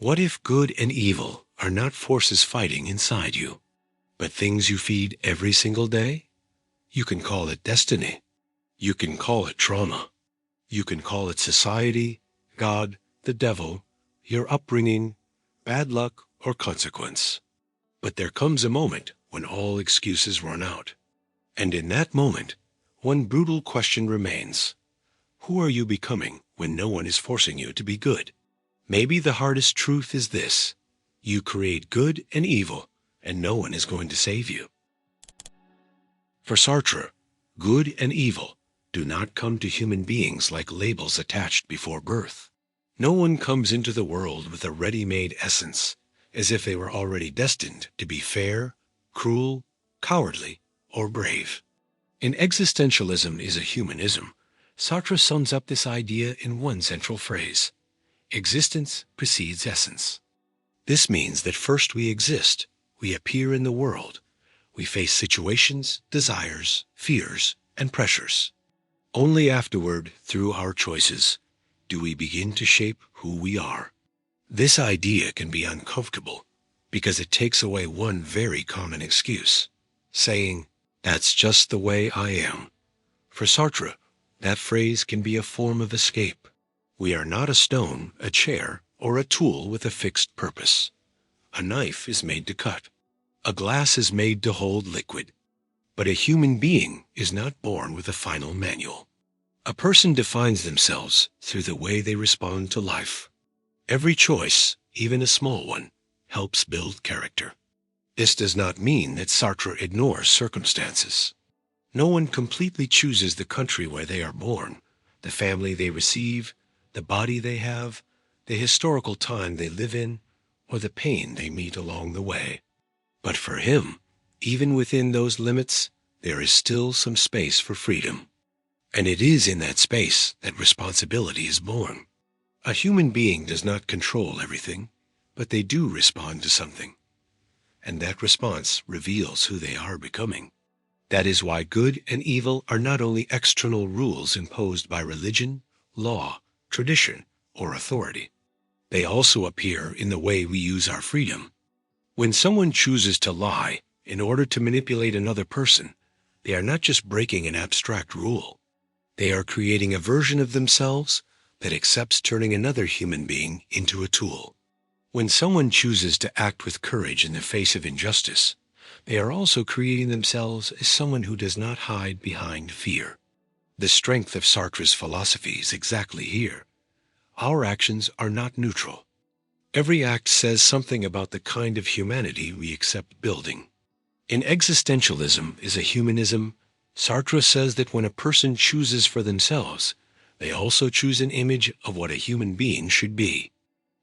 What if good and evil are not forces fighting inside you, but things you feed every single day? You can call it destiny. You can call it trauma. You can call it society, God, the devil, your upbringing, bad luck, or consequence. But there comes a moment when all excuses run out. And in that moment, one brutal question remains. Who are you becoming when no one is forcing you to be good? Maybe the hardest truth is this. You create good and evil, and no one is going to save you. For Sartre, good and evil do not come to human beings like labels attached before birth. No one comes into the world with a ready-made essence, as if they were already destined to be fair, cruel, cowardly, or brave. In Existentialism is a Humanism, Sartre sums up this idea in one central phrase. Existence precedes essence. This means that first we exist, we appear in the world, we face situations, desires, fears, and pressures. Only afterward, through our choices, do we begin to shape who we are. This idea can be uncomfortable because it takes away one very common excuse, saying, "That's just the way I am." For Sartre, that phrase can be a form of escape. We are not a stone, a chair, or a tool with a fixed purpose. A knife is made to cut. A glass is made to hold liquid. But a human being is not born with a final manual. A person defines themselves through the way they respond to life. Every choice, even a small one, helps build character. This does not mean that Sartre ignores circumstances. No one completely chooses the country where they are born, the family they receive, the body they have, the historical time they live in, or the pain they meet along the way. But for him, even within those limits, there is still some space for freedom. And it is in that space that responsibility is born. A human being does not control everything, but they do respond to something. And that response reveals who they are becoming. That is why good and evil are not only external rules imposed by religion, law, tradition, or authority. They also appear in the way we use our freedom. When someone chooses to lie in order to manipulate another person, they are not just breaking an abstract rule. They are creating a version of themselves that accepts turning another human being into a tool. When someone chooses to act with courage in the face of injustice, they are also creating themselves as someone who does not hide behind fear. The strength of Sartre's philosophy is exactly here. Our actions are not neutral. Every act says something about the kind of humanity we accept building. In Existentialism is a Humanism, Sartre says that when a person chooses for themselves, they also choose an image of what a human being should be.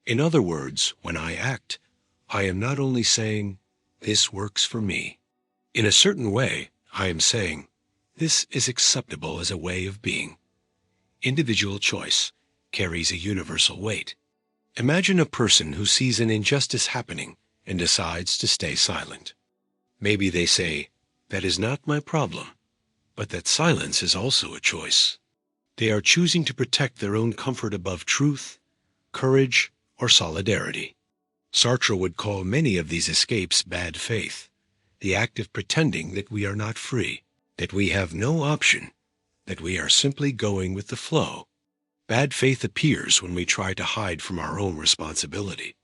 In other words, when I act, I am not only saying, "This works for me." In a certain way, I am saying, "This is acceptable as a way of being." Individual choice carries a universal weight. Imagine a person who sees an injustice happening and decides to stay silent. Maybe they say, "That is not my problem," but that silence is also a choice. They are choosing to protect their own comfort above truth, courage, or solidarity. Sartre would call many of these escapes bad faith, the act of pretending that we are not free, that we have no option, that we are simply going with the flow. Bad faith appears when we try to hide from our own responsibility.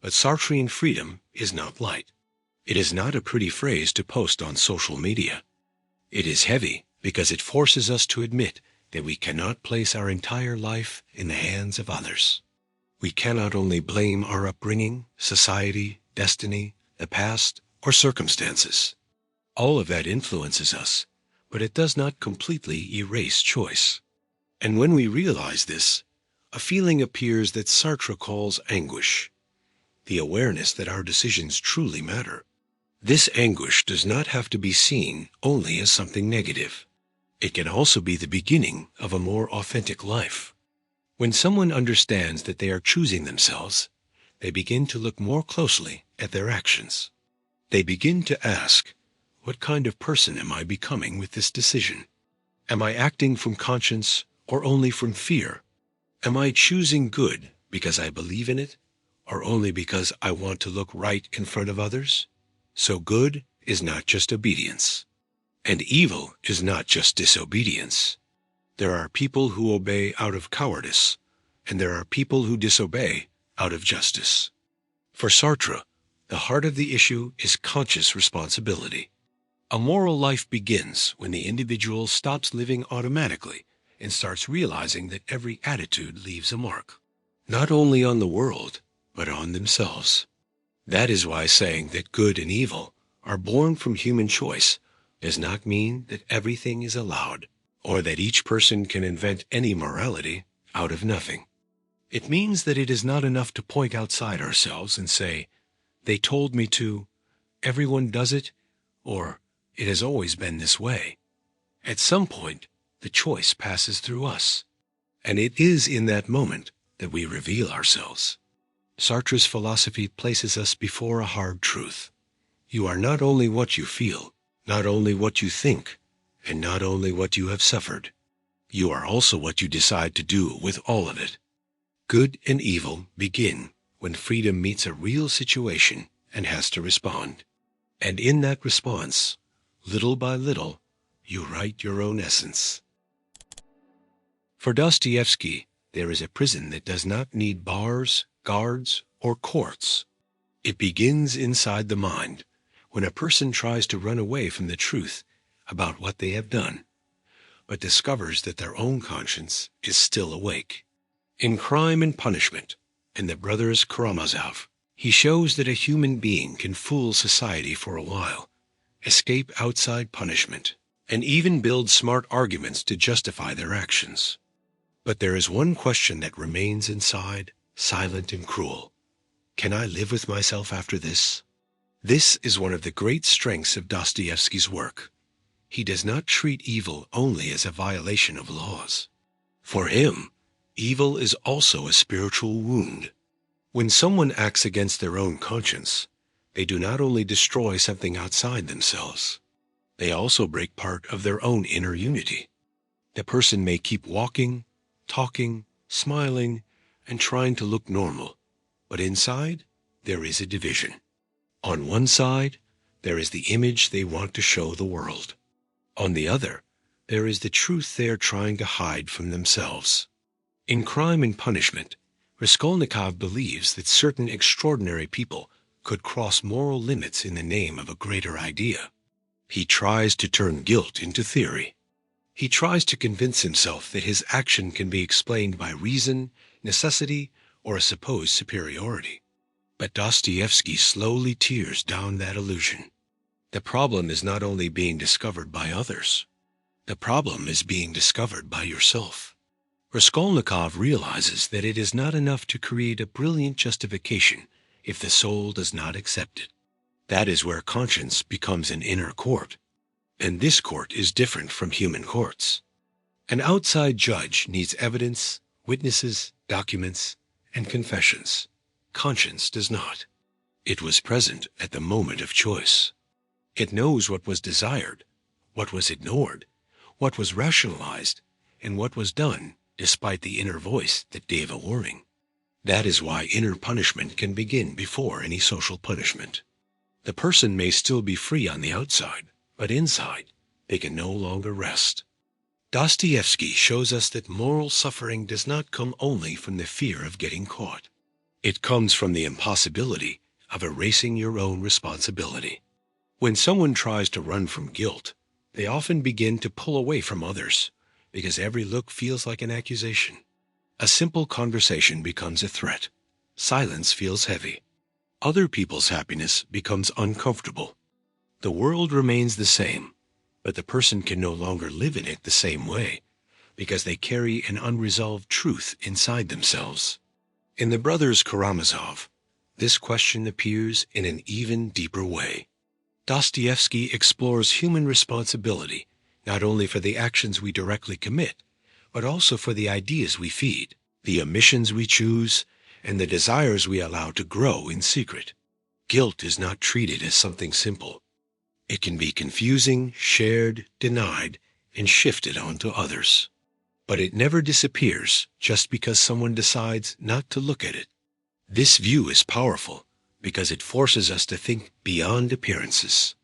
But Sartrean freedom is not light. It is not a pretty phrase to post on social media. It is heavy because it forces us to admit that we cannot place our entire life in the hands of others. We cannot only blame our upbringing, society, destiny, the past, or circumstances. All of that influences us, but it does not completely erase choice. And when we realize this, a feeling appears that Sartre calls anguish, the awareness that our decisions truly matter. This anguish does not have to be seen only as something negative. It can also be the beginning of a more authentic life. When someone understands that they are choosing themselves, they begin to look more closely at their actions. They begin to ask, what kind of person am I becoming with this decision? Am I acting from conscience or only from fear? Am I choosing good because I believe in it, or only because I want to look right in front of others? So good is not just obedience, and evil is not just disobedience. There are people who obey out of cowardice, and there are people who disobey out of justice. For Sartre, the heart of the issue is conscious responsibility. A moral life begins when the individual stops living automatically and starts realizing that every attitude leaves a mark, not only on the world, but on themselves. That is why saying that good and evil are born from human choice does not mean that everything is allowed, or that each person can invent any morality out of nothing. It means that it is not enough to point outside ourselves and say, "They told me to," "Everyone does it," or "It has always been this way." At some point, the choice passes through us, and it is in that moment that we reveal ourselves. Sartre's philosophy places us before a hard truth. You are not only what you feel, not only what you think, and not only what you have suffered. You are also what you decide to do with all of it. Good and evil begin when freedom meets a real situation and has to respond. And in that response, little by little, you write your own essence. For Dostoevsky, there is a prison that does not need bars, guards, or courts. It begins inside the mind, when a person tries to run away from the truth about what they have done, but discovers that their own conscience is still awake. In Crime and Punishment, and the Brothers Karamazov, he shows that a human being can fool society for a while, escape outside punishment, and even build smart arguments to justify their actions. But there is one question that remains inside, silent and cruel. Can I live with myself after this? This is one of the great strengths of Dostoevsky's work. He does not treat evil only as a violation of laws. For him, evil is also a spiritual wound. When someone acts against their own conscience, they do not only destroy something outside themselves, they also break part of their own inner unity. The person may keep walking, talking, smiling, and trying to look normal, but inside there is a division. On one side, there is the image they want to show the world. On the other, there is the truth they are trying to hide from themselves. In Crime and Punishment, Raskolnikov believes that certain extraordinary people could cross moral limits in the name of a greater idea. He tries to turn guilt into theory. He tries to convince himself that his action can be explained by reason, necessity, or a supposed superiority. But Dostoevsky slowly tears down that illusion. The problem is not only being discovered by others. The problem is being discovered by yourself. Raskolnikov realizes that it is not enough to create a brilliant justification if the soul does not accept it. That is where conscience becomes an inner court, and this court is different from human courts. An outside judge needs evidence, witnesses, documents, and confessions. Conscience does not. It was present at the moment of choice. It knows what was desired, what was ignored, what was rationalized, and what was done despite the inner voice that gave a warning. That is why inner punishment can begin before any social punishment. The person may still be free on the outside, but inside they can no longer rest. Dostoevsky shows us that moral suffering does not come only from the fear of getting caught. It comes from the impossibility of erasing your own responsibility. When someone tries to run from guilt, they often begin to pull away from others, because every look feels like an accusation. A simple conversation becomes a threat. Silence feels heavy. Other people's happiness becomes uncomfortable. The world remains the same, but the person can no longer live in it the same way, because they carry an unresolved truth inside themselves. In The Brothers Karamazov, this question appears in an even deeper way. Dostoevsky explores human responsibility not only for the actions we directly commit, but also for the ideas we feed, the omissions we choose, and the desires we allow to grow in secret. Guilt is not treated as something simple. It can be confusing, shared, denied, and shifted onto others. But it never disappears just because someone decides not to look at it. This view is powerful because it forces us to think beyond appearances.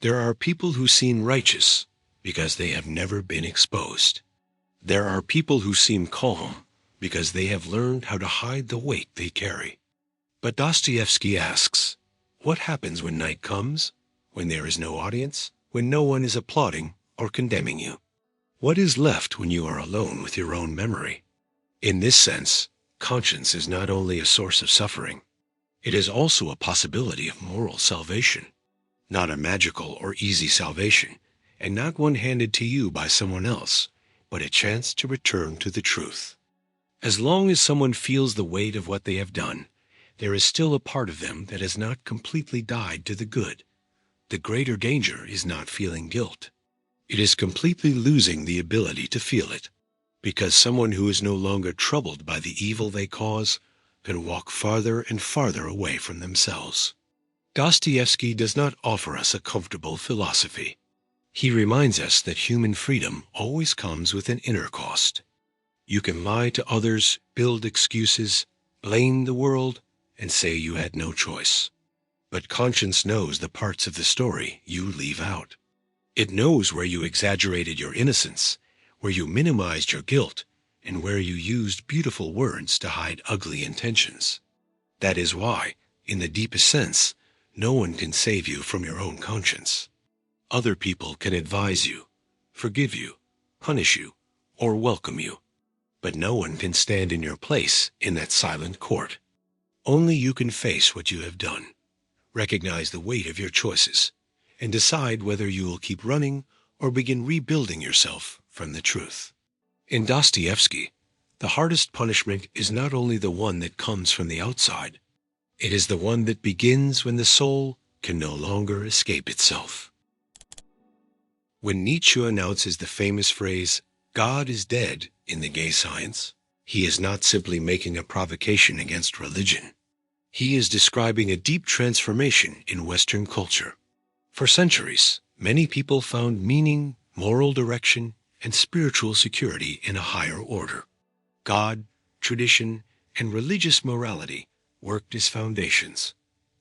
There are people who seem righteous because they have never been exposed. There are people who seem calm because they have learned how to hide the weight they carry. But Dostoevsky asks, what happens when night comes, when there is no audience, when no one is applauding or condemning you? What is left when you are alone with your own memory? In this sense, conscience is not only a source of suffering, it is also a possibility of moral salvation. Not a magical or easy salvation, and not one handed to you by someone else, but a chance to return to the truth. As long as someone feels the weight of what they have done, there is still a part of them that has not completely died to the good. The greater danger is not feeling guilt. It is completely losing the ability to feel it, because someone who is no longer troubled by the evil they cause can walk farther and farther away from themselves. Dostoevsky does not offer us a comfortable philosophy. He reminds us that human freedom always comes with an inner cost. You can lie to others, build excuses, blame the world, and say you had no choice. But conscience knows the parts of the story you leave out. It knows where you exaggerated your innocence, where you minimized your guilt, and where you used beautiful words to hide ugly intentions. That is why, in the deepest sense, no one can save you from your own conscience. Other people can advise you, forgive you, punish you, or welcome you, but no one can stand in your place in that silent court. Only you can face what you have done, recognize the weight of your choices, and decide whether you will keep running or begin rebuilding yourself from the truth. In Dostoevsky, the hardest punishment is not only the one that comes from the outside, it is the one that begins when the soul can no longer escape itself. When Nietzsche announces the famous phrase, "God is dead," in The Gay Science, he is not simply making a provocation against religion. He is describing a deep transformation in Western culture. For centuries, many people found meaning, moral direction, and spiritual security in a higher order. God, tradition, and religious morality worked as foundations.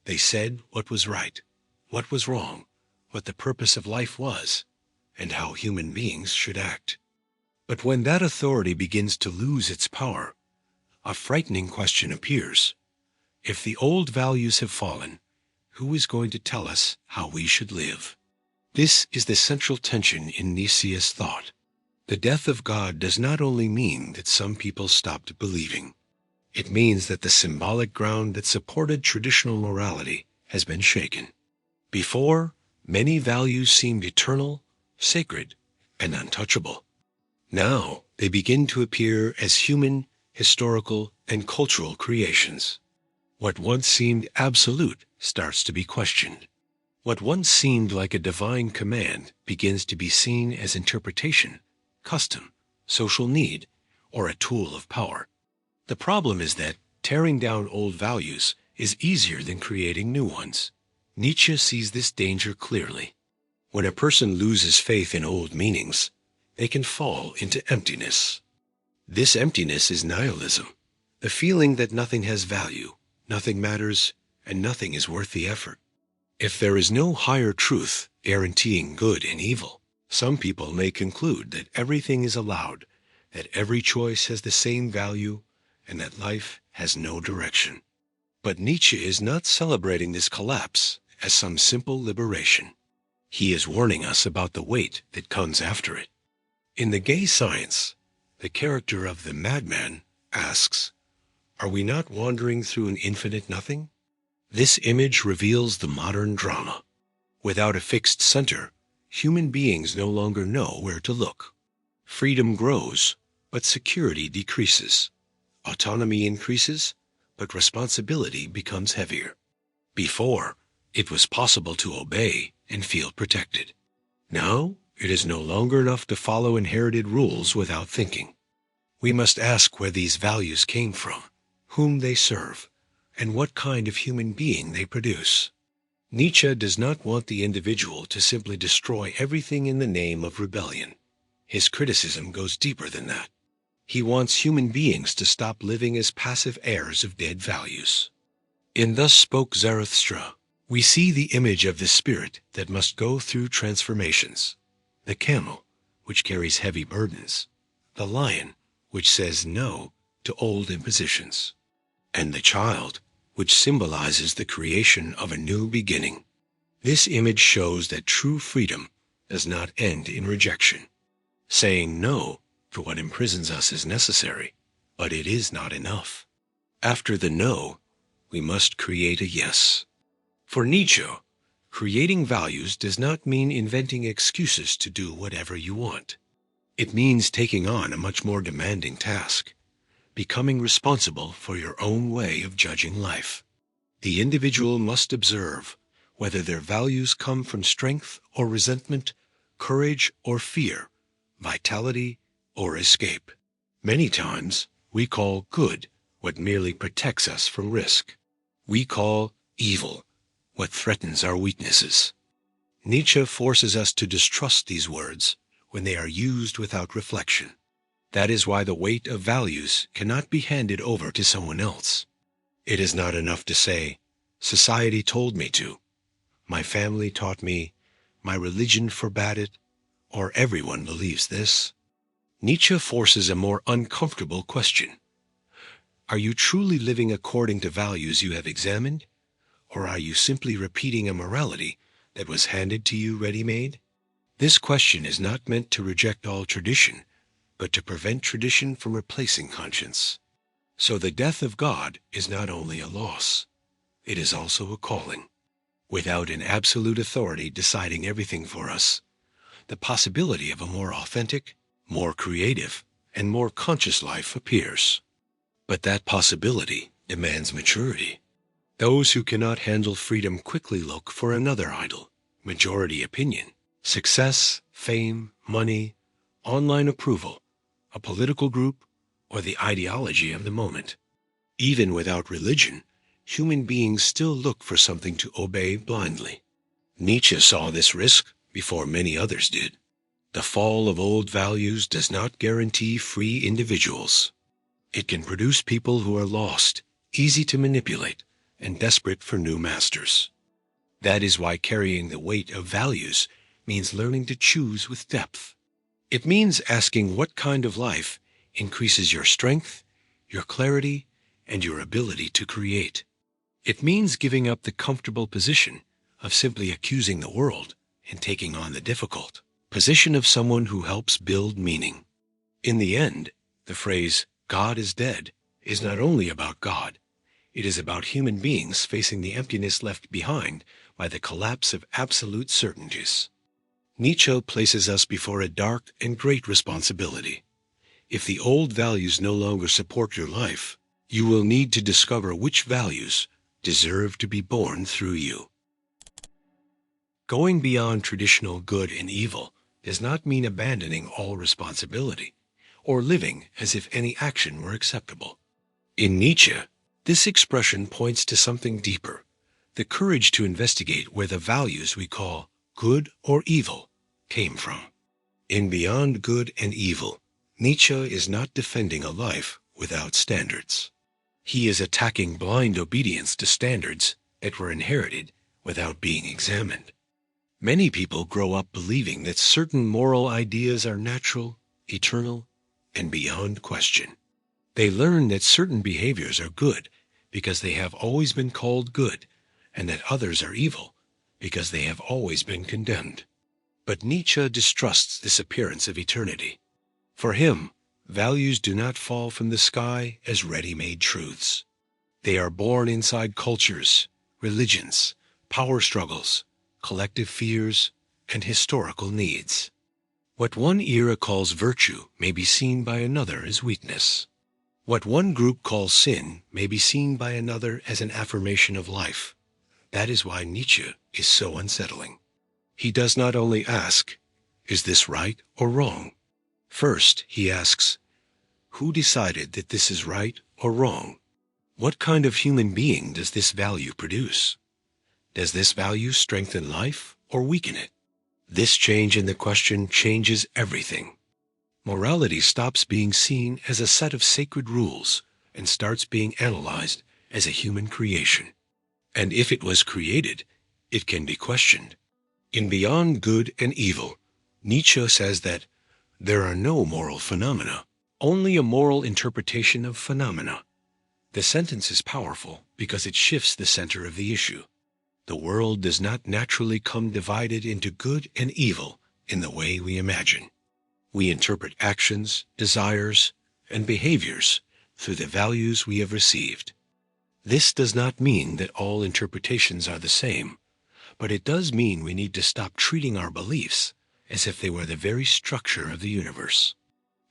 They said what was right, what was wrong, what the purpose of life was, and how human beings should act. But when that authority begins to lose its power, a frightening question appears. If the old values have fallen, who is going to tell us how we should live? This is the central tension in Nietzsche's thought. The death of God does not only mean that some people stopped believing. It means that the symbolic ground that supported traditional morality has been shaken. Before, many values seemed eternal, sacred, and untouchable. Now they begin to appear as human, historical, and cultural creations. What once seemed absolute starts to be questioned. What once seemed like a divine command begins to be seen as interpretation, custom, social need, or a tool of power. The problem is that tearing down old values is easier than creating new ones. Nietzsche sees this danger clearly. When a person loses faith in old meanings, they can fall into emptiness. This emptiness is nihilism, the feeling that nothing has value, nothing matters, and nothing is worth the effort. If there is no higher truth guaranteeing good and evil, some people may conclude that everything is allowed, that every choice has the same value, and that life has no direction. But Nietzsche is not celebrating this collapse as some simple liberation. He is warning us about the weight that comes after it. In The Gay Science, the character of the madman asks, "Are we not wandering through an infinite nothing?" This image reveals the modern drama. Without a fixed center, human beings no longer know where to look. Freedom grows, but security decreases. Autonomy increases, but responsibility becomes heavier. Before, it was possible to obey and feel protected. Now, it is no longer enough to follow inherited rules without thinking. We must ask where these values came from, whom they serve, and what kind of human being they produce. Nietzsche does not want the individual to simply destroy everything in the name of rebellion. His criticism goes deeper than that. He wants human beings to stop living as passive heirs of dead values. In Thus Spoke Zarathustra, we see the image of the spirit that must go through transformations. The camel, which carries heavy burdens. The lion, which says no to old impositions. And the child, which symbolizes the creation of a new beginning. This image shows that true freedom does not end in rejection. Saying no for what imprisons us is necessary, but it is not enough. After the no, we must create a yes. For Nietzsche, creating values does not mean inventing excuses to do whatever you want. It means taking on a much more demanding task, becoming responsible for your own way of judging life. The individual must observe whether their values come from strength or resentment, courage or fear, vitality or escape. Many times, we call good what merely protects us from risk. We call evil what threatens our weaknesses. Nietzsche forces us to distrust these words when they are used without reflection. That is why the weight of values cannot be handed over to someone else. It is not enough to say, society told me to, my family taught me, my religion forbade it, or everyone believes this. Nietzsche forces a more uncomfortable question. Are you truly living according to values you have examined, or are you simply repeating a morality that was handed to you ready-made? This question is not meant to reject all tradition, but to prevent tradition from replacing conscience. So the death of God is not only a loss, it is also a calling. Without an absolute authority deciding everything for us, the possibility of a more authentic, more creative, and more conscious life appears. But that possibility demands maturity. Those who cannot handle freedom quickly look for another idol, majority opinion, success, fame, money, online approval, a political group, or the ideology of the moment. Even without religion, human beings still look for something to obey blindly. Nietzsche saw this risk before many others did. The fall of old values does not guarantee free individuals. It can produce people who are lost, easy to manipulate, and desperate for new masters. That is why carrying the weight of values means learning to choose with depth. It means asking what kind of life increases your strength, your clarity, and your ability to create. It means giving up the comfortable position of simply accusing the world and taking on the difficult position of someone who helps build meaning. In the end, the phrase, God is dead, is not only about God. It is about human beings facing the emptiness left behind by the collapse of absolute certainties. Nietzsche places us before a dark and great responsibility. If the old values no longer support your life, you will need to discover which values deserve to be born through you. Going beyond traditional good and evil does not mean abandoning all responsibility or living as if any action were acceptable. In Nietzsche, this expression points to something deeper, the courage to investigate where the values we call good or evil came from. In Beyond Good and Evil, Nietzsche is not defending a life without standards. He is attacking blind obedience to standards that were inherited without being examined. Many people grow up believing that certain moral ideas are natural, eternal, and beyond question. They learn that certain behaviors are good because they have always been called good, and that others are evil because they have always been condemned. But Nietzsche distrusts this appearance of eternity. For him, values do not fall from the sky as ready-made truths. They are born inside cultures, religions, power struggles, collective fears, and historical needs. What one era calls virtue may be seen by another as weakness. What one group calls sin may be seen by another as an affirmation of life. That is why Nietzsche is so unsettling. He does not only ask, is this right or wrong? First, he asks, who decided that this is right or wrong? What kind of human being does this value produce? Does this value strengthen life or weaken it? This change in the question changes everything. Morality stops being seen as a set of sacred rules and starts being analyzed as a human creation. And if it was created, it can be questioned. In Beyond Good and Evil, Nietzsche says that there are no moral phenomena, only a moral interpretation of phenomena. The sentence is powerful because it shifts the center of the issue. The world does not naturally come divided into good and evil in the way we imagine. We interpret actions, desires, and behaviors through the values we have received. This does not mean that all interpretations are the same, but it does mean we need to stop treating our beliefs as if they were the very structure of the universe.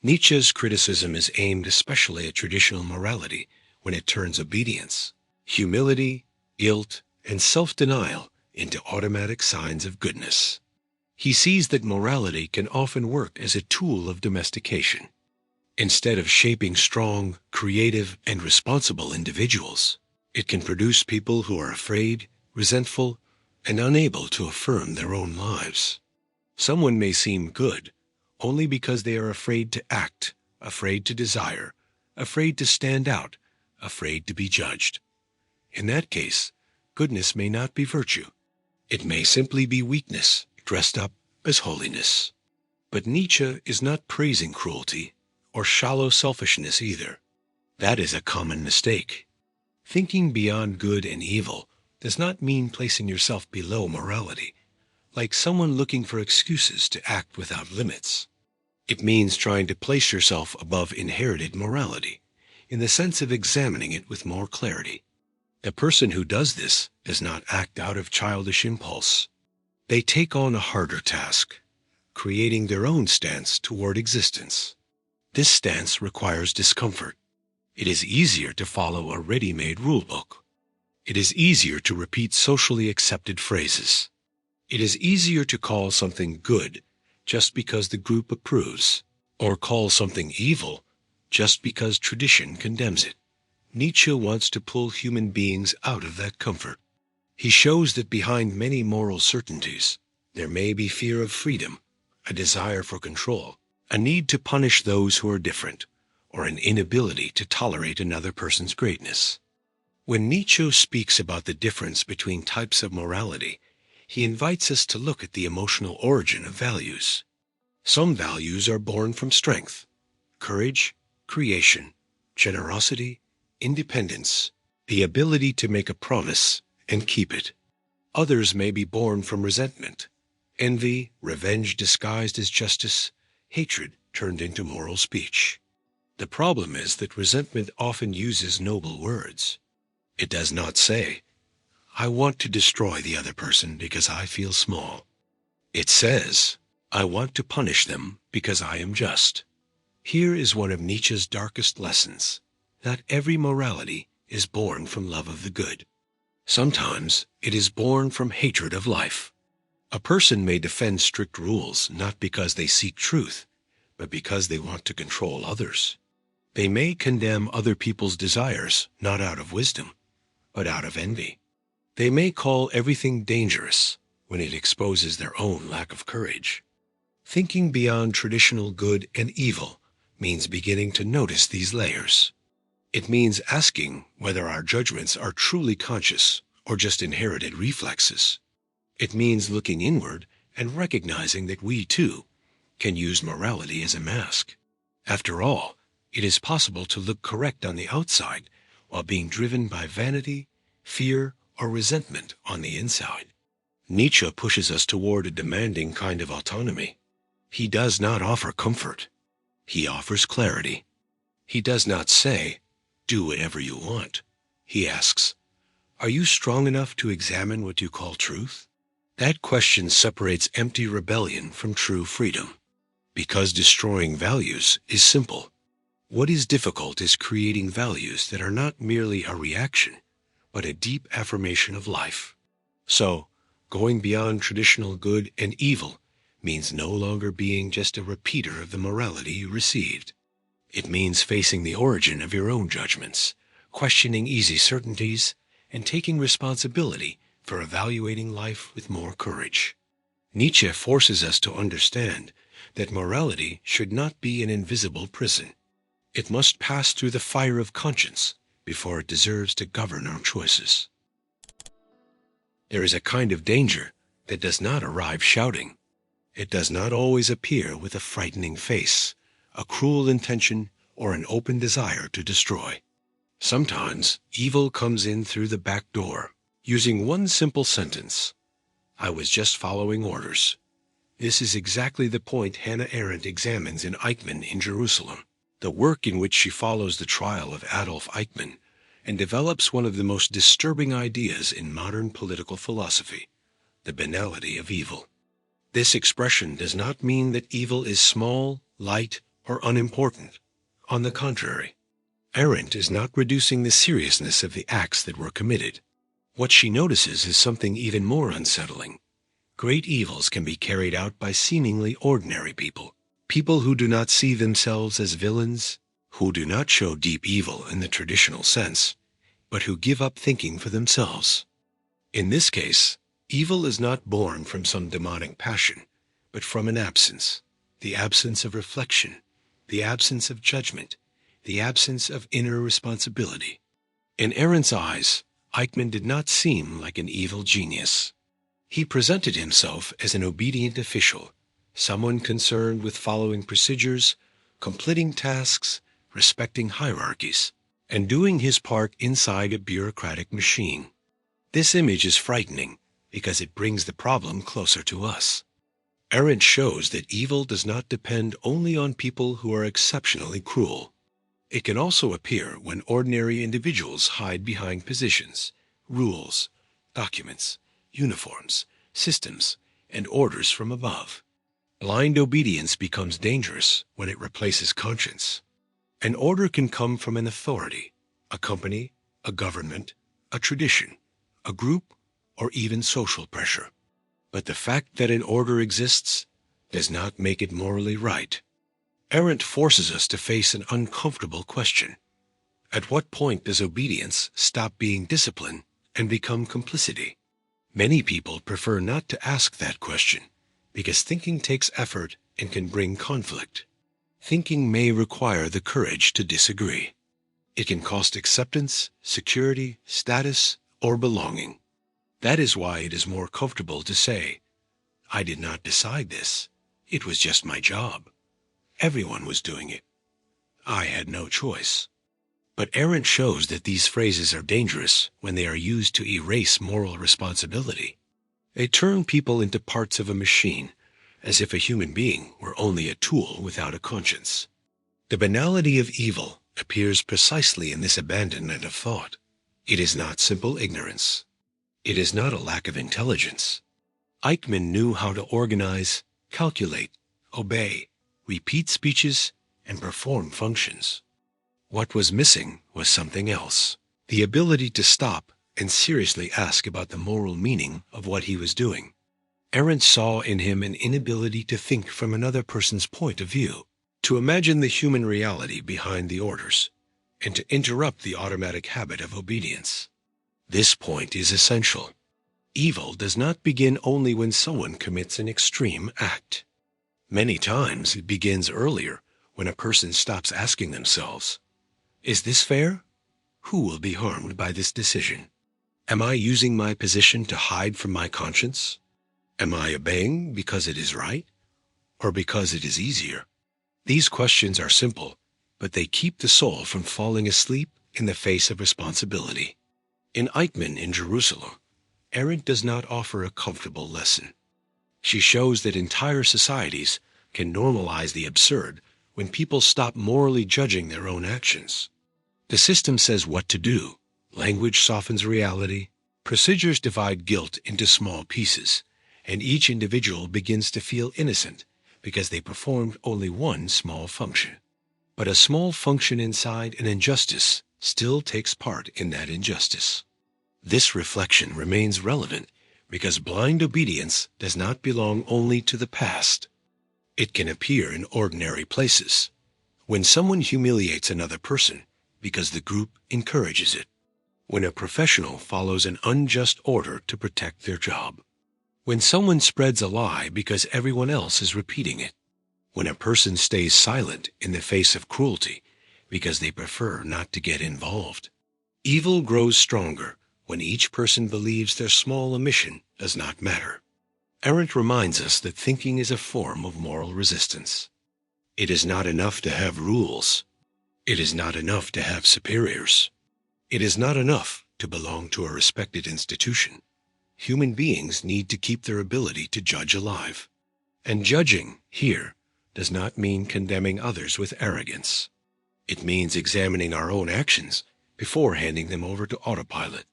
Nietzsche's criticism is aimed especially at traditional morality when it turns obedience, humility, guilt, and self-denial into automatic signs of goodness. He sees that morality can often work as a tool of domestication. Instead of shaping strong, creative, and responsible individuals, it can produce people who are afraid, resentful, and unable to affirm their own lives. Someone may seem good only because they are afraid to act, afraid to desire, afraid to stand out, afraid to be judged. In that case, goodness may not be virtue. It may simply be weakness dressed up as holiness. But Nietzsche is not praising cruelty or shallow selfishness either. That is a common mistake. Thinking beyond good and evil does not mean placing yourself below morality, like someone looking for excuses to act without limits. It means trying to place yourself above inherited morality, in the sense of examining it with more clarity. The person who does this does not act out of childish impulse. They take on a harder task, creating their own stance toward existence. This stance requires discomfort. It is easier to follow a ready-made rulebook. It is easier to repeat socially accepted phrases. It is easier to call something good just because the group approves, or call something evil just because tradition condemns it. Nietzsche wants to pull human beings out of that comfort. He shows that behind many moral certainties, there may be fear of freedom, a desire for control, a need to punish those who are different, or an inability to tolerate another person's greatness. When Nietzsche speaks about the difference between types of morality, he invites us to look at the emotional origin of values. Some values are born from strength, courage, creation, generosity, independence, the ability to make a promise and keep it. Others may be born from resentment, envy, revenge disguised as justice, hatred turned into moral speech. The problem is that resentment often uses noble words. It does not say, "I want to destroy the other person because I feel small." It says, "I want to punish them because I am just." Here is one of Nietzsche's darkest lessons. Not every morality is born from love of the good. Sometimes it is born from hatred of life. A person may defend strict rules not because they seek truth, but because they want to control others. They may condemn other people's desires not out of wisdom, but out of envy. They may call everything dangerous when it exposes their own lack of courage. Thinking beyond traditional good and evil means beginning to notice these layers. It means asking whether our judgments are truly conscious or just inherited reflexes. It means looking inward and recognizing that we, too, can use morality as a mask. After all, it is possible to look correct on the outside while being driven by vanity, fear, or resentment on the inside. Nietzsche pushes us toward a demanding kind of autonomy. He does not offer comfort. He offers clarity. He does not say, "Do whatever you want." He asks, "Are you strong enough to examine what you call truth?" That question separates empty rebellion from true freedom. Because destroying values is simple. What is difficult is creating values that are not merely a reaction, but a deep affirmation of life. So, going beyond traditional good and evil means no longer being just a repeater of the morality you received. It means facing the origin of your own judgments, questioning easy certainties, and taking responsibility for evaluating life with more courage. Nietzsche forces us to understand that morality should not be an invisible prison. It must pass through the fire of conscience before it deserves to govern our choices. There is a kind of danger that does not arrive shouting. It does not always appear with a frightening face, a cruel intention, or an open desire to destroy. Sometimes evil comes in through the back door, using one simple sentence: "I was just following orders." This is exactly the point Hannah Arendt examines in Eichmann in Jerusalem, the work in which she follows the trial of Adolf Eichmann and develops one of the most disturbing ideas in modern political philosophy: the banality of evil. This expression does not mean that evil is small, light, or unimportant. On the contrary, Arendt is not reducing the seriousness of the acts that were committed. What she notices is something even more unsettling. Great evils can be carried out by seemingly ordinary people, people who do not see themselves as villains, who do not show deep evil in the traditional sense, but who give up thinking for themselves. In this case, evil is not born from some demonic passion, but from an absence, the absence of reflection, the absence of judgment, the absence of inner responsibility. In Arendt's eyes, Eichmann did not seem like an evil genius. He presented himself as an obedient official, someone concerned with following procedures, completing tasks, respecting hierarchies, and doing his part inside a bureaucratic machine. This image is frightening because it brings the problem closer to us. Arendt shows that evil does not depend only on people who are exceptionally cruel. It can also appear when ordinary individuals hide behind positions, rules, documents, uniforms, systems, and orders from above. Blind obedience becomes dangerous when it replaces conscience. An order can come from an authority, a company, a government, a tradition, a group, or even social pressure. But the fact that an order exists does not make it morally right. Arendt forces us to face an uncomfortable question. At what point does obedience stop being discipline and become complicity? Many people prefer not to ask that question because thinking takes effort and can bring conflict. Thinking may require the courage to disagree. It can cost acceptance, security, status, or belonging. That is why it is more comfortable to say, "I did not decide this. It was just my job. Everyone was doing it. I had no choice." But Arendt shows that these phrases are dangerous when they are used to erase moral responsibility. They turn people into parts of a machine, as if a human being were only a tool without a conscience. The banality of evil appears precisely in this abandonment of thought. It is not simple ignorance. It is not a lack of intelligence. Eichmann knew how to organize, calculate, obey, repeat speeches, and perform functions. What was missing was something else: the ability to stop and seriously ask about the moral meaning of what he was doing. Arendt saw in him an inability to think from another person's point of view, to imagine the human reality behind the orders, and to interrupt the automatic habit of obedience. This point is essential. Evil does not begin only when someone commits an extreme act. Many times it begins earlier, when a person stops asking themselves, "Is this fair? Who will be harmed by this decision? Am I using my position to hide from my conscience? Am I obeying because it is right, or because it is easier?" These questions are simple, but they keep the soul from falling asleep in the face of responsibility. In Eichmann in Jerusalem, Arendt does not offer a comfortable lesson. She shows that entire societies can normalize the absurd when people stop morally judging their own actions. The system says what to do. Language softens reality. Procedures divide guilt into small pieces, and each individual begins to feel innocent because they performed only one small function. But a small function inside an injustice still takes part in that injustice. This reflection remains relevant because blind obedience does not belong only to the past. It can appear in ordinary places. When someone humiliates another person because the group encourages it. When a professional follows an unjust order to protect their job. When someone spreads a lie because everyone else is repeating it. when a person stays silent in the face of cruelty because they prefer not to get involved. Evil grows stronger when each person believes their small omission does not matter. Arendt reminds us that thinking is a form of moral resistance. It is not enough to have rules. It is not enough to have superiors. It is not enough to belong to a respected institution. Human beings need to keep their ability to judge alive. And judging, here, does not mean condemning others with arrogance. It means examining our own actions before handing them over to autopilot.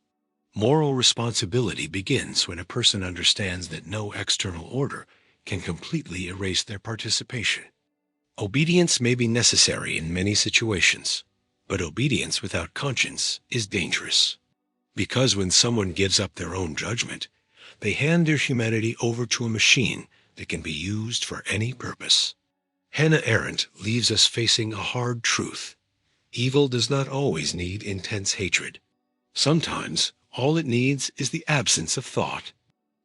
Moral responsibility begins when a person understands that no external order can completely erase their participation. Obedience may be necessary in many situations, but obedience without conscience is dangerous. Because when someone gives up their own judgment, they hand their humanity over to a machine that can be used for any purpose. Hannah Arendt leaves us facing a hard truth. Evil does not always need intense hatred. Sometimes all it needs is the absence of thought.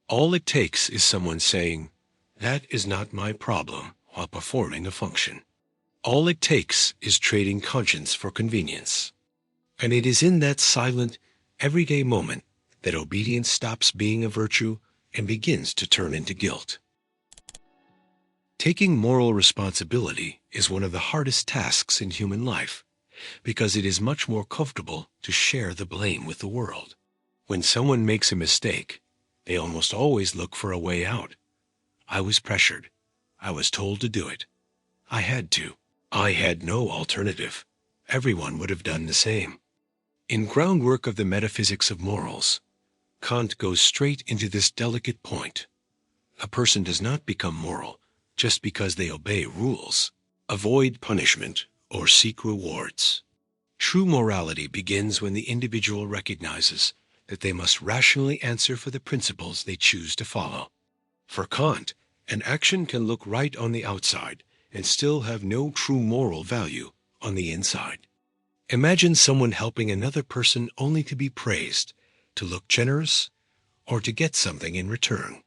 All it takes is someone saying, "That is not my problem," while performing a function. All it takes is trading conscience for convenience. And it is in that silent, everyday moment that obedience stops being a virtue and begins to turn into guilt. Taking moral responsibility is one of the hardest tasks in human life, because it is much more comfortable to share the blame with the world. When someone makes a mistake, they almost always look for a way out. I was pressured. I was told to do it. I had to. I had no alternative. Everyone would have done the same. In Groundwork of the Metaphysics of Morals, Kant goes straight into this delicate point. A person does not become moral just because they obey rules, avoid punishment, or seek rewards. True morality begins when the individual recognizes that they must rationally answer for the principles they choose to follow. For Kant, an action can look right on the outside and still have no true moral value on the inside. Imagine someone helping another person only to be praised, to look generous, or to get something in return.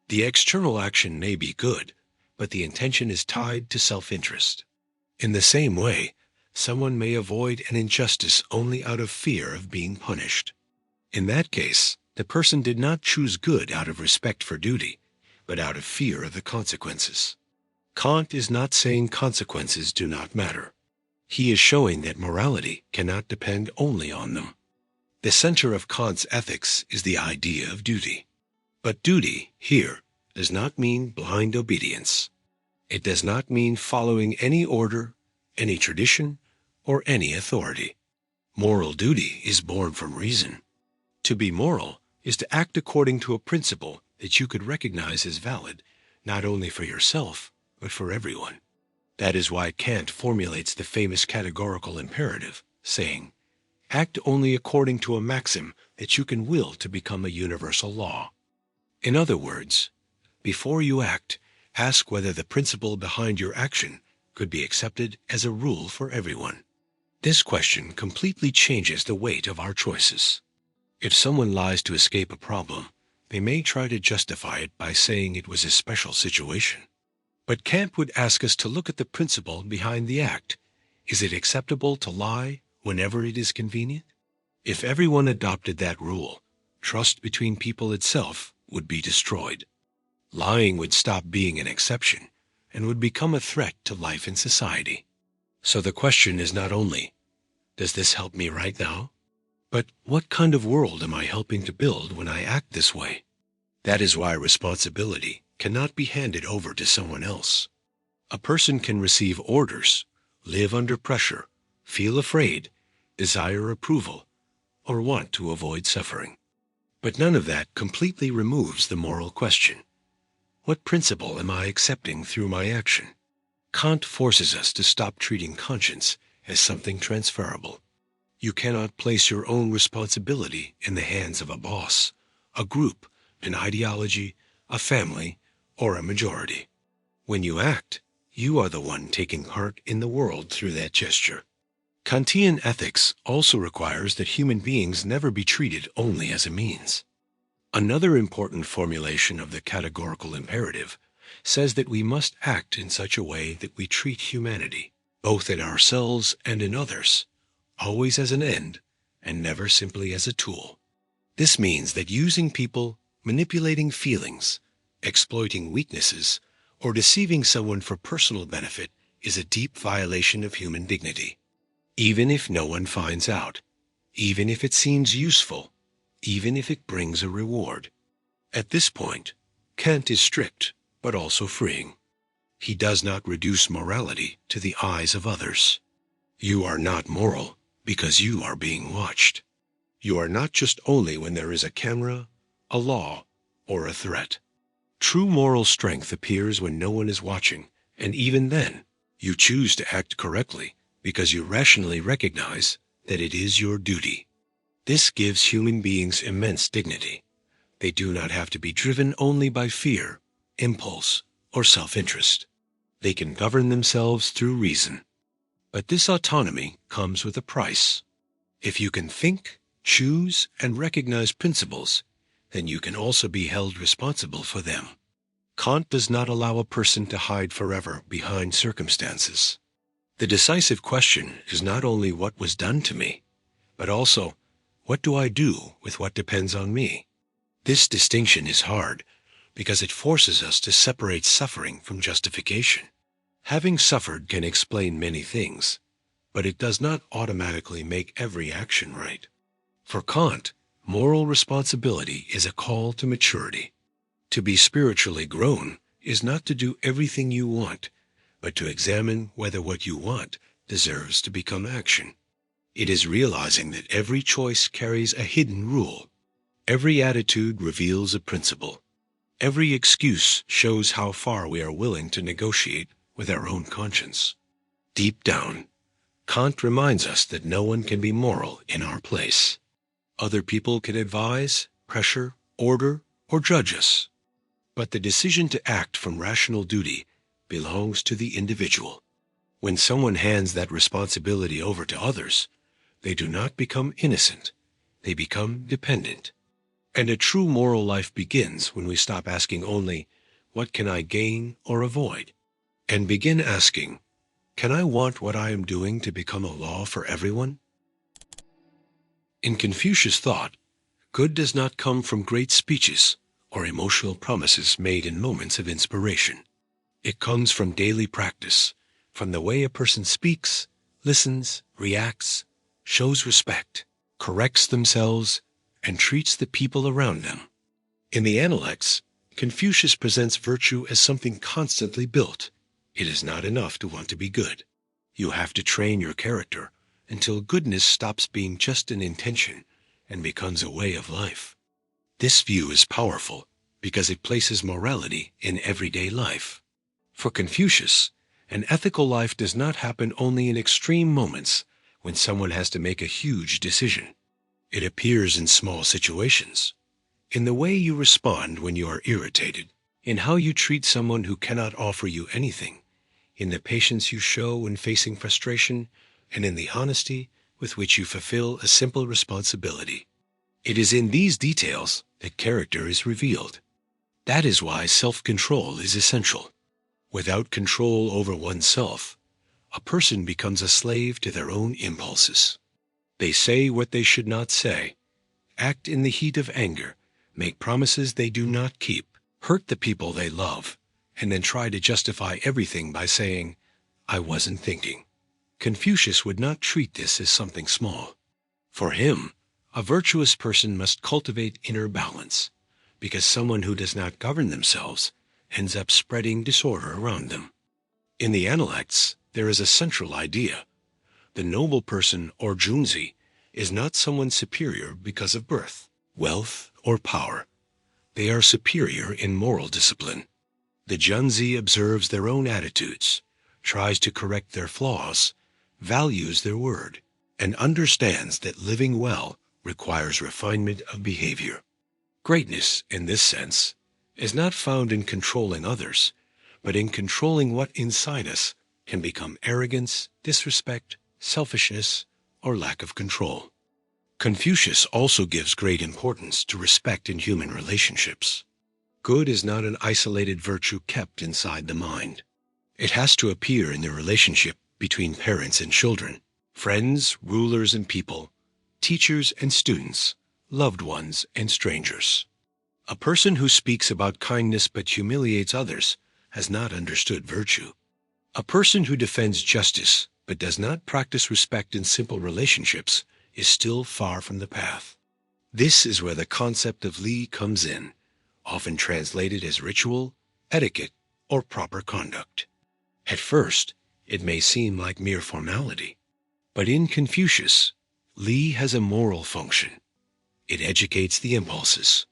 The external action may be good, but the intention is tied to self-interest. In the same way, someone may avoid an injustice only out of fear of being punished. In that case, the person did not choose good out of respect for duty, but out of fear of the consequences. Kant is not saying consequences do not matter. He is showing that morality cannot depend only on them. The center of Kant's ethics is the idea of duty. But duty, here, does not mean blind obedience. It does not mean following any order, any tradition, or any authority. Moral duty is born from reason. To be moral is to act according to a principle that you could recognize as valid, not only for yourself, but for everyone. That is why Kant formulates the famous categorical imperative, saying, "Act only according to a maxim that you can will to become a universal law." In other words, before you act, ask whether the principle behind your action could be accepted as a rule for everyone. This question completely changes the weight of our choices. If someone lies to escape a problem, they may try to justify it by saying it was a special situation. But Kant would ask us to look at the principle behind the act. Is it acceptable to lie whenever it is convenient? If everyone adopted that rule, trust between people itself would be destroyed. Lying would stop being an exception and would become a threat to life in society. So the question is not only, does this help me right now? But what kind of world am I helping to build when I act this way? That is why responsibility cannot be handed over to someone else. A person can receive orders, live under pressure, feel afraid, desire approval, or want to avoid suffering. But none of that completely removes the moral question. What principle am I accepting through my action? Kant forces us to stop treating conscience as something transferable. You cannot place your own responsibility in the hands of a boss, a group, an ideology, a family, or a majority. When you act, you are the one taking part in the world through that gesture. Kantian ethics also requires that human beings never be treated only as a means. Another important formulation of the categorical imperative says that we must act in such a way that we treat humanity, both in ourselves and in others, always as an end and never simply as a tool. This means that using people, manipulating feelings, exploiting weaknesses, or deceiving someone for personal benefit is a deep violation of human dignity. Even if no one finds out, even if it seems useful, even if it brings a reward. At this point, Kant is strict, but also freeing. He does not reduce morality to the eyes of others. You are not moral because you are being watched. You are not just only when there is a camera, a law, or a threat. True moral strength appears when no one is watching, and even then, you choose to act correctly because you rationally recognize that it is your duty. This gives human beings immense dignity. They do not have to be driven only by fear, impulse, or self-interest. They can govern themselves through reason. But this autonomy comes with a price. If you can think, choose, and recognize principles, then you can also be held responsible for them. Kant does not allow a person to hide forever behind circumstances. The decisive question is not only what was done to me, but also, what do I do with what depends on me? This distinction is hard because it forces us to separate suffering from justification. Having suffered can explain many things, but it does not automatically make every action right. For Kant, moral responsibility is a call to maturity. To be spiritually grown is not to do everything you want, but to examine whether what you want deserves to become action. It is realizing that every choice carries a hidden rule. Every attitude reveals a principle. Every excuse shows how far we are willing to negotiate with our own conscience. Deep down, Kant reminds us that no one can be moral in our place. Other people can advise, pressure, order, or judge us. But the decision to act from rational duty belongs to the individual. When someone hands that responsibility over to others, they do not become innocent, they become dependent. And a true moral life begins when we stop asking only, what can I gain or avoid? And begin asking, can I want what I am doing to become a law for everyone? In Confucius thought, good does not come from great speeches or emotional promises made in moments of inspiration. It comes from daily practice, from the way a person speaks, listens, reacts, shows respect, corrects themselves, and treats the people around them. In the Analects, Confucius presents virtue as something constantly built. It is not enough to want to be good. You have to train your character until goodness stops being just an intention and becomes a way of life. This view is powerful because it places morality in everyday life. For Confucius, an ethical life does not happen only in extreme moments when someone has to make a huge decision. It appears in small situations, in the way you respond when you are irritated, in how you treat someone who cannot offer you anything, in the patience you show when facing frustration, and in the honesty with which you fulfill a simple responsibility. It is in these details that character is revealed. That is why self-control is essential. Without control over oneself, a person becomes a slave to their own impulses. They say what they should not say, act in the heat of anger, make promises they do not keep, hurt the people they love, and then try to justify everything by saying, I wasn't thinking. Confucius would not treat this as something small. For him, a virtuous person must cultivate inner balance, because someone who does not govern themselves ends up spreading disorder around them. In the Analects, there is a central idea. The noble person, or Junzi, is not someone superior because of birth, wealth, or power. They are superior in moral discipline. The Junzi observes their own attitudes, tries to correct their flaws, values their word, and understands that living well requires refinement of behavior. Greatness, in this sense, is not found in controlling others, but in controlling what inside us can become arrogance, disrespect, selfishness, or lack of control. Confucius also gives great importance to respect in human relationships. Good is not an isolated virtue kept inside the mind. It has to appear in the relationship between parents and children, friends, rulers and people, teachers and students, loved ones and strangers. A person who speaks about kindness but humiliates others has not understood virtue. A person who defends justice but does not practice respect in simple relationships is still far from the path. This is where the concept of Li comes in, often translated as ritual, etiquette, or proper conduct. At first, it may seem like mere formality, but in Confucius, Li has a moral function. It educates the impulses.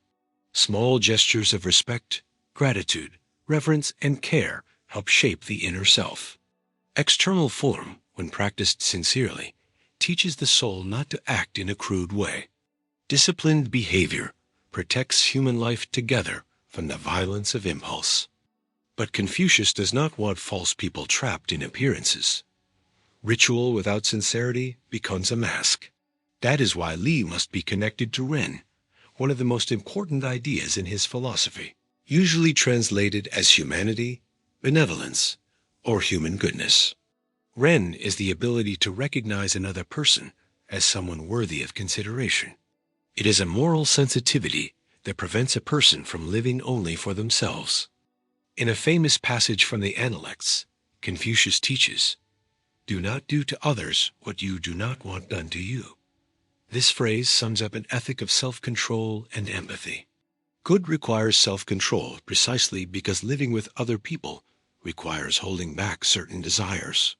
Small gestures of respect, gratitude, reverence, and care help shape the inner self. External form, when practiced sincerely, teaches the soul not to act in a crude way. Disciplined behavior protects human life together from the violence of impulse. But Confucius does not want false people trapped in appearances. Ritual without sincerity becomes a mask. That is why Li must be connected to Ren, one of the most important ideas in his philosophy, usually translated as humanity, benevolence, or human goodness. Ren is the ability to recognize another person as someone worthy of consideration. It is a moral sensitivity that prevents a person from living only for themselves. In a famous passage from the Analects, Confucius teaches, "Do not do to others what you do not want done to you." This phrase sums up an ethic of self-control and empathy. Good requires self-control precisely because living with other people requires holding back certain desires.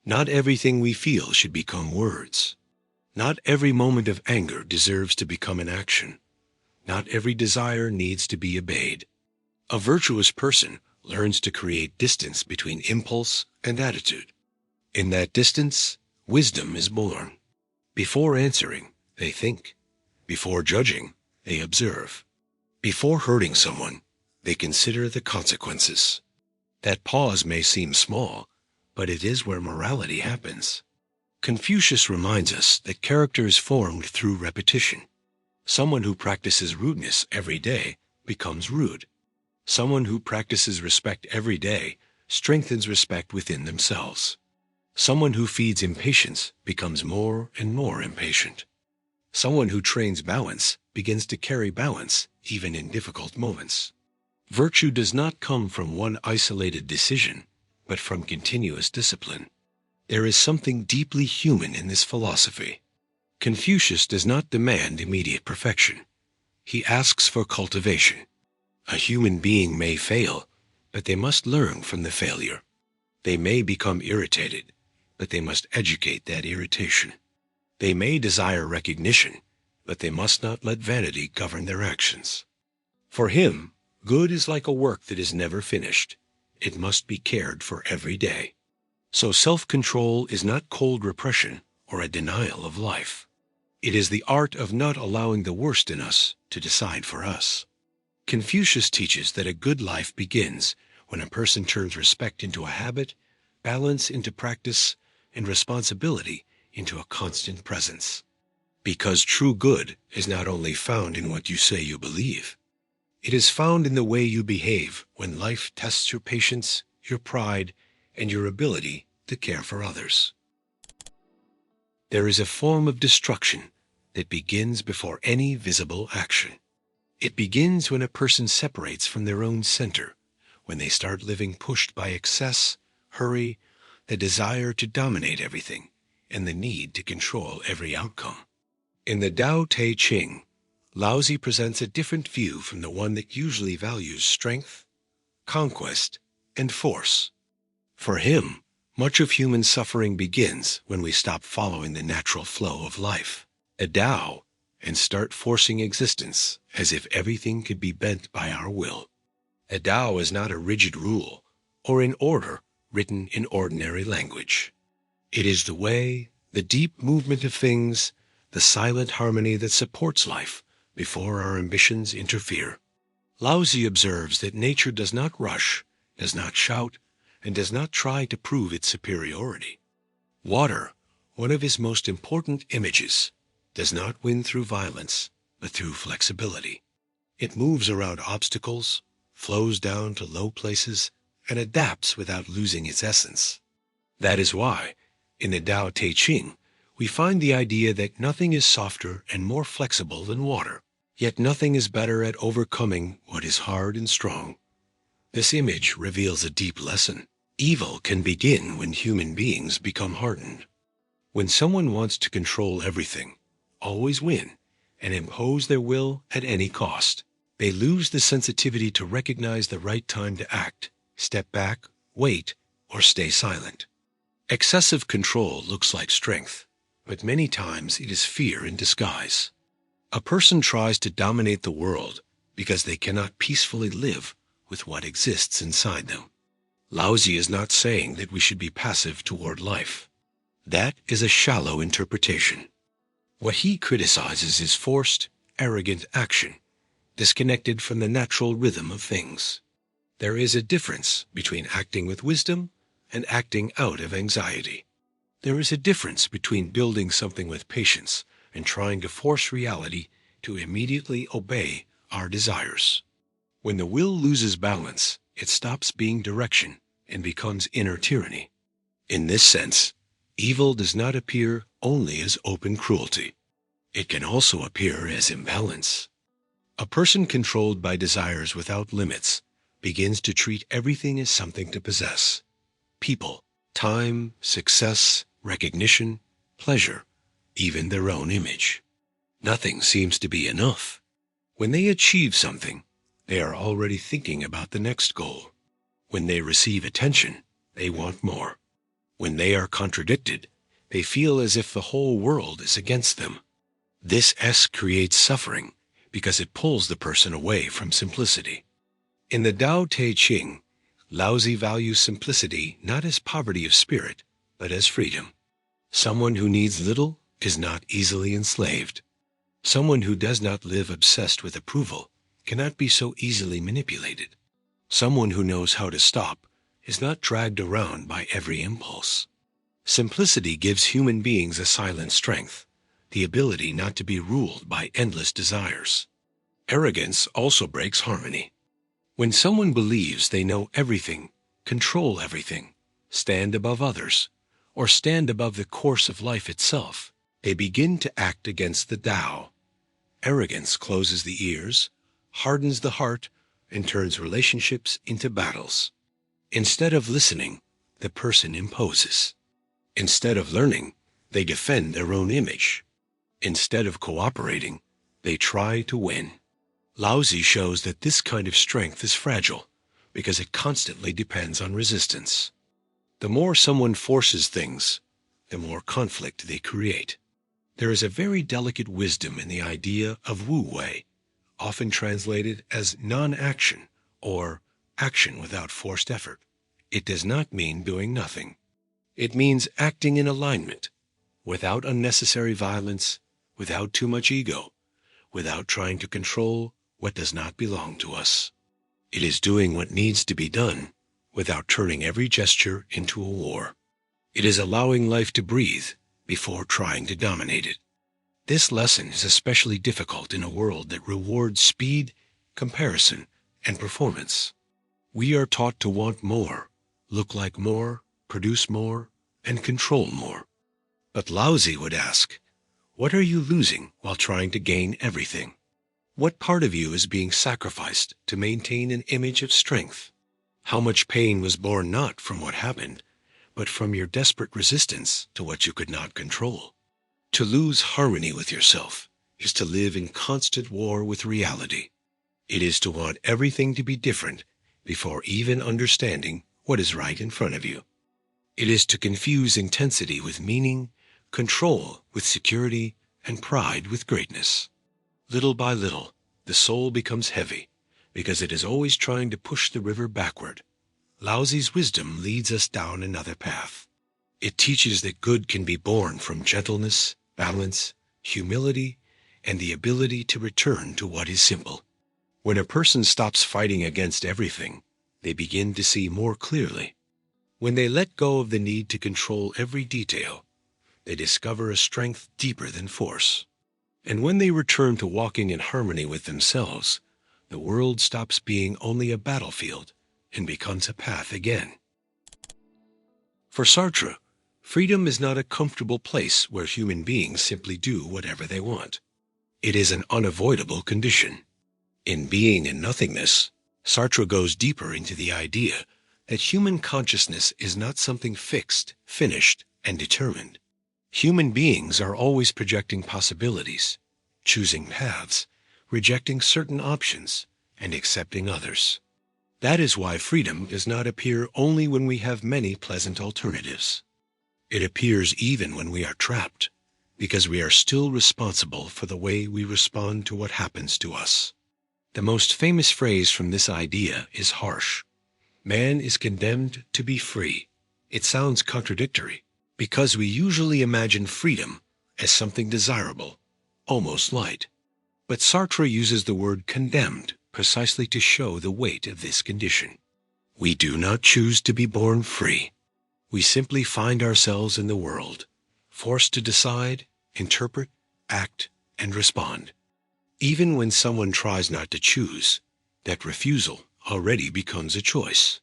Not everything we feel should become words. Not every moment of anger deserves to become an action. Not every desire needs to be obeyed. A virtuous person learns to create distance between impulse and attitude. In that distance, wisdom is born. Before answering, they think. Before judging, they observe. Before hurting someone, they consider the consequences. That pause may seem small, but it is where morality happens. Confucius reminds us that character is formed through repetition. Someone who practices rudeness every day becomes rude. Someone who practices respect every day strengthens respect within themselves. Someone who feeds impatience becomes more and more impatient. Someone who trains balance begins to carry balance even in difficult moments. Virtue does not come from one isolated decision, but from continuous discipline. There is something deeply human in this philosophy. Confucius does not demand immediate perfection. He asks for cultivation. A human being may fail, but they must learn from the failure. They may become irritated, but they must educate that irritation. They may desire recognition, but they must not let vanity govern their actions. For him, good is like a work that is never finished. It must be cared for every day. So self-control is not cold repression or a denial of life. It is the art of not allowing the worst in us to decide for us. Confucius teaches that a good life begins when a person turns respect into a habit, balance into practice, and responsibility into a constant presence. Because true good is not only found in what you say you believe, it is found in the way you behave when life tests your patience, your pride, and your ability to care for others. There is a form of destruction that begins before any visible action. It begins when a person separates from their own center, when they start living pushed by excess, hurry, the desire to dominate everything, and the need to control every outcome. In the Tao Te Ching, Laozi presents a different view from the one that usually values strength, conquest, and force. For him, much of human suffering begins when we stop following the natural flow of life, a Tao, and start forcing existence as if everything could be bent by our will. A Tao is not a rigid rule or an order written in ordinary language. It is the way, the deep movement of things, the silent harmony that supports life before our ambitions interfere. Laozi observes that nature does not rush, does not shout, and does not try to prove its superiority. Water, one of his most important images, does not win through violence, but through flexibility. It moves around obstacles, flows down to low places, and adapts without losing its essence. That is why, in the Tao Te Ching, we find the idea that nothing is softer and more flexible than water, yet nothing is better at overcoming what is hard and strong. This image reveals a deep lesson. Evil can begin when human beings become hardened. When someone wants to control everything, always win, and impose their will at any cost, they lose the sensitivity to recognize the right time to act, step back, wait, or stay silent. Excessive control looks like strength, but many times it is fear in disguise. A person tries to dominate the world because they cannot peacefully live with what exists inside them. Laozi is not saying that we should be passive toward life. That is a shallow interpretation. What he criticizes is forced, arrogant action, disconnected from the natural rhythm of things. There is a difference between acting with wisdom and acting out of anxiety. There is a difference between building something with patience and trying to force reality to immediately obey our desires. When the will loses balance, it stops being direction and becomes inner tyranny. In this sense, evil does not appear only as open cruelty. It can also appear as imbalance. A person controlled by desires without limits begins to treat everything as something to possess. People, time, success, recognition, pleasure, even their own image. Nothing seems to be enough. When they achieve something, they are already thinking about the next goal. When they receive attention, they want more. When they are contradicted, they feel as if the whole world is against them. This creates suffering because it pulls the person away from simplicity. In the Tao Te Ching, Laozi values simplicity not as poverty of spirit, but as freedom. Someone who needs little is not easily enslaved. Someone who does not live obsessed with approval cannot be so easily manipulated. Someone who knows how to stop is not dragged around by every impulse. Simplicity gives human beings a silent strength, the ability not to be ruled by endless desires. Arrogance also breaks harmony. When someone believes they know everything, control everything, stand above others, or stand above the course of life itself, they begin to act against the Tao. Arrogance closes the ears, hardens the heart, and turns relationships into battles. Instead of listening, the person imposes. Instead of learning, they defend their own image. Instead of cooperating, they try to win. Laozi shows that this kind of strength is fragile because it constantly depends on resistance. The more someone forces things, the more conflict they create. There is a very delicate wisdom in the idea of Wu Wei, often translated as non-action or action without forced effort. It does not mean doing nothing. It means acting in alignment, without unnecessary violence, without too much ego, without trying to control what does not belong to us. It is doing what needs to be done without turning every gesture into a war. It is allowing life to breathe before trying to dominate it. This lesson is especially difficult in a world that rewards speed, comparison, and performance. We are taught to want more, look like more, produce more, and control more. But Laozi would ask, what are you losing while trying to gain everything? What part of you is being sacrificed to maintain an image of strength? How much pain was born not from what happened, but from your desperate resistance to what you could not control? To lose harmony with yourself is to live in constant war with reality. It is to want everything to be different before even understanding what is right in front of you. It is to confuse intensity with meaning, control with security, and pride with greatness. Little by little, the soul becomes heavy because it is always trying to push the river backward. Laozi's wisdom leads us down another path. It teaches that good can be born from gentleness, balance, humility, and the ability to return to what is simple. When a person stops fighting against everything, they begin to see more clearly. When they let go of the need to control every detail, they discover a strength deeper than force. And when they return to walking in harmony with themselves, the world stops being only a battlefield and becomes a path again. For Sartre, freedom is not a comfortable place where human beings simply do whatever they want. It is an unavoidable condition. In Being and Nothingness, Sartre goes deeper into the idea that human consciousness is not something fixed, finished, and determined. Human beings are always projecting possibilities, choosing paths, rejecting certain options, and accepting others. That is why freedom does not appear only when we have many pleasant alternatives. It appears even when we are trapped, because we are still responsible for the way we respond to what happens to us. The most famous phrase from this idea is harsh. Man is condemned to be free. It sounds contradictory, because we usually imagine freedom as something desirable, almost light. But Sartre uses the word condemned precisely to show the weight of this condition. We do not choose to be born free. We simply find ourselves in the world, forced to decide, interpret, act, and respond. Even when someone tries not to choose, that refusal already becomes a choice.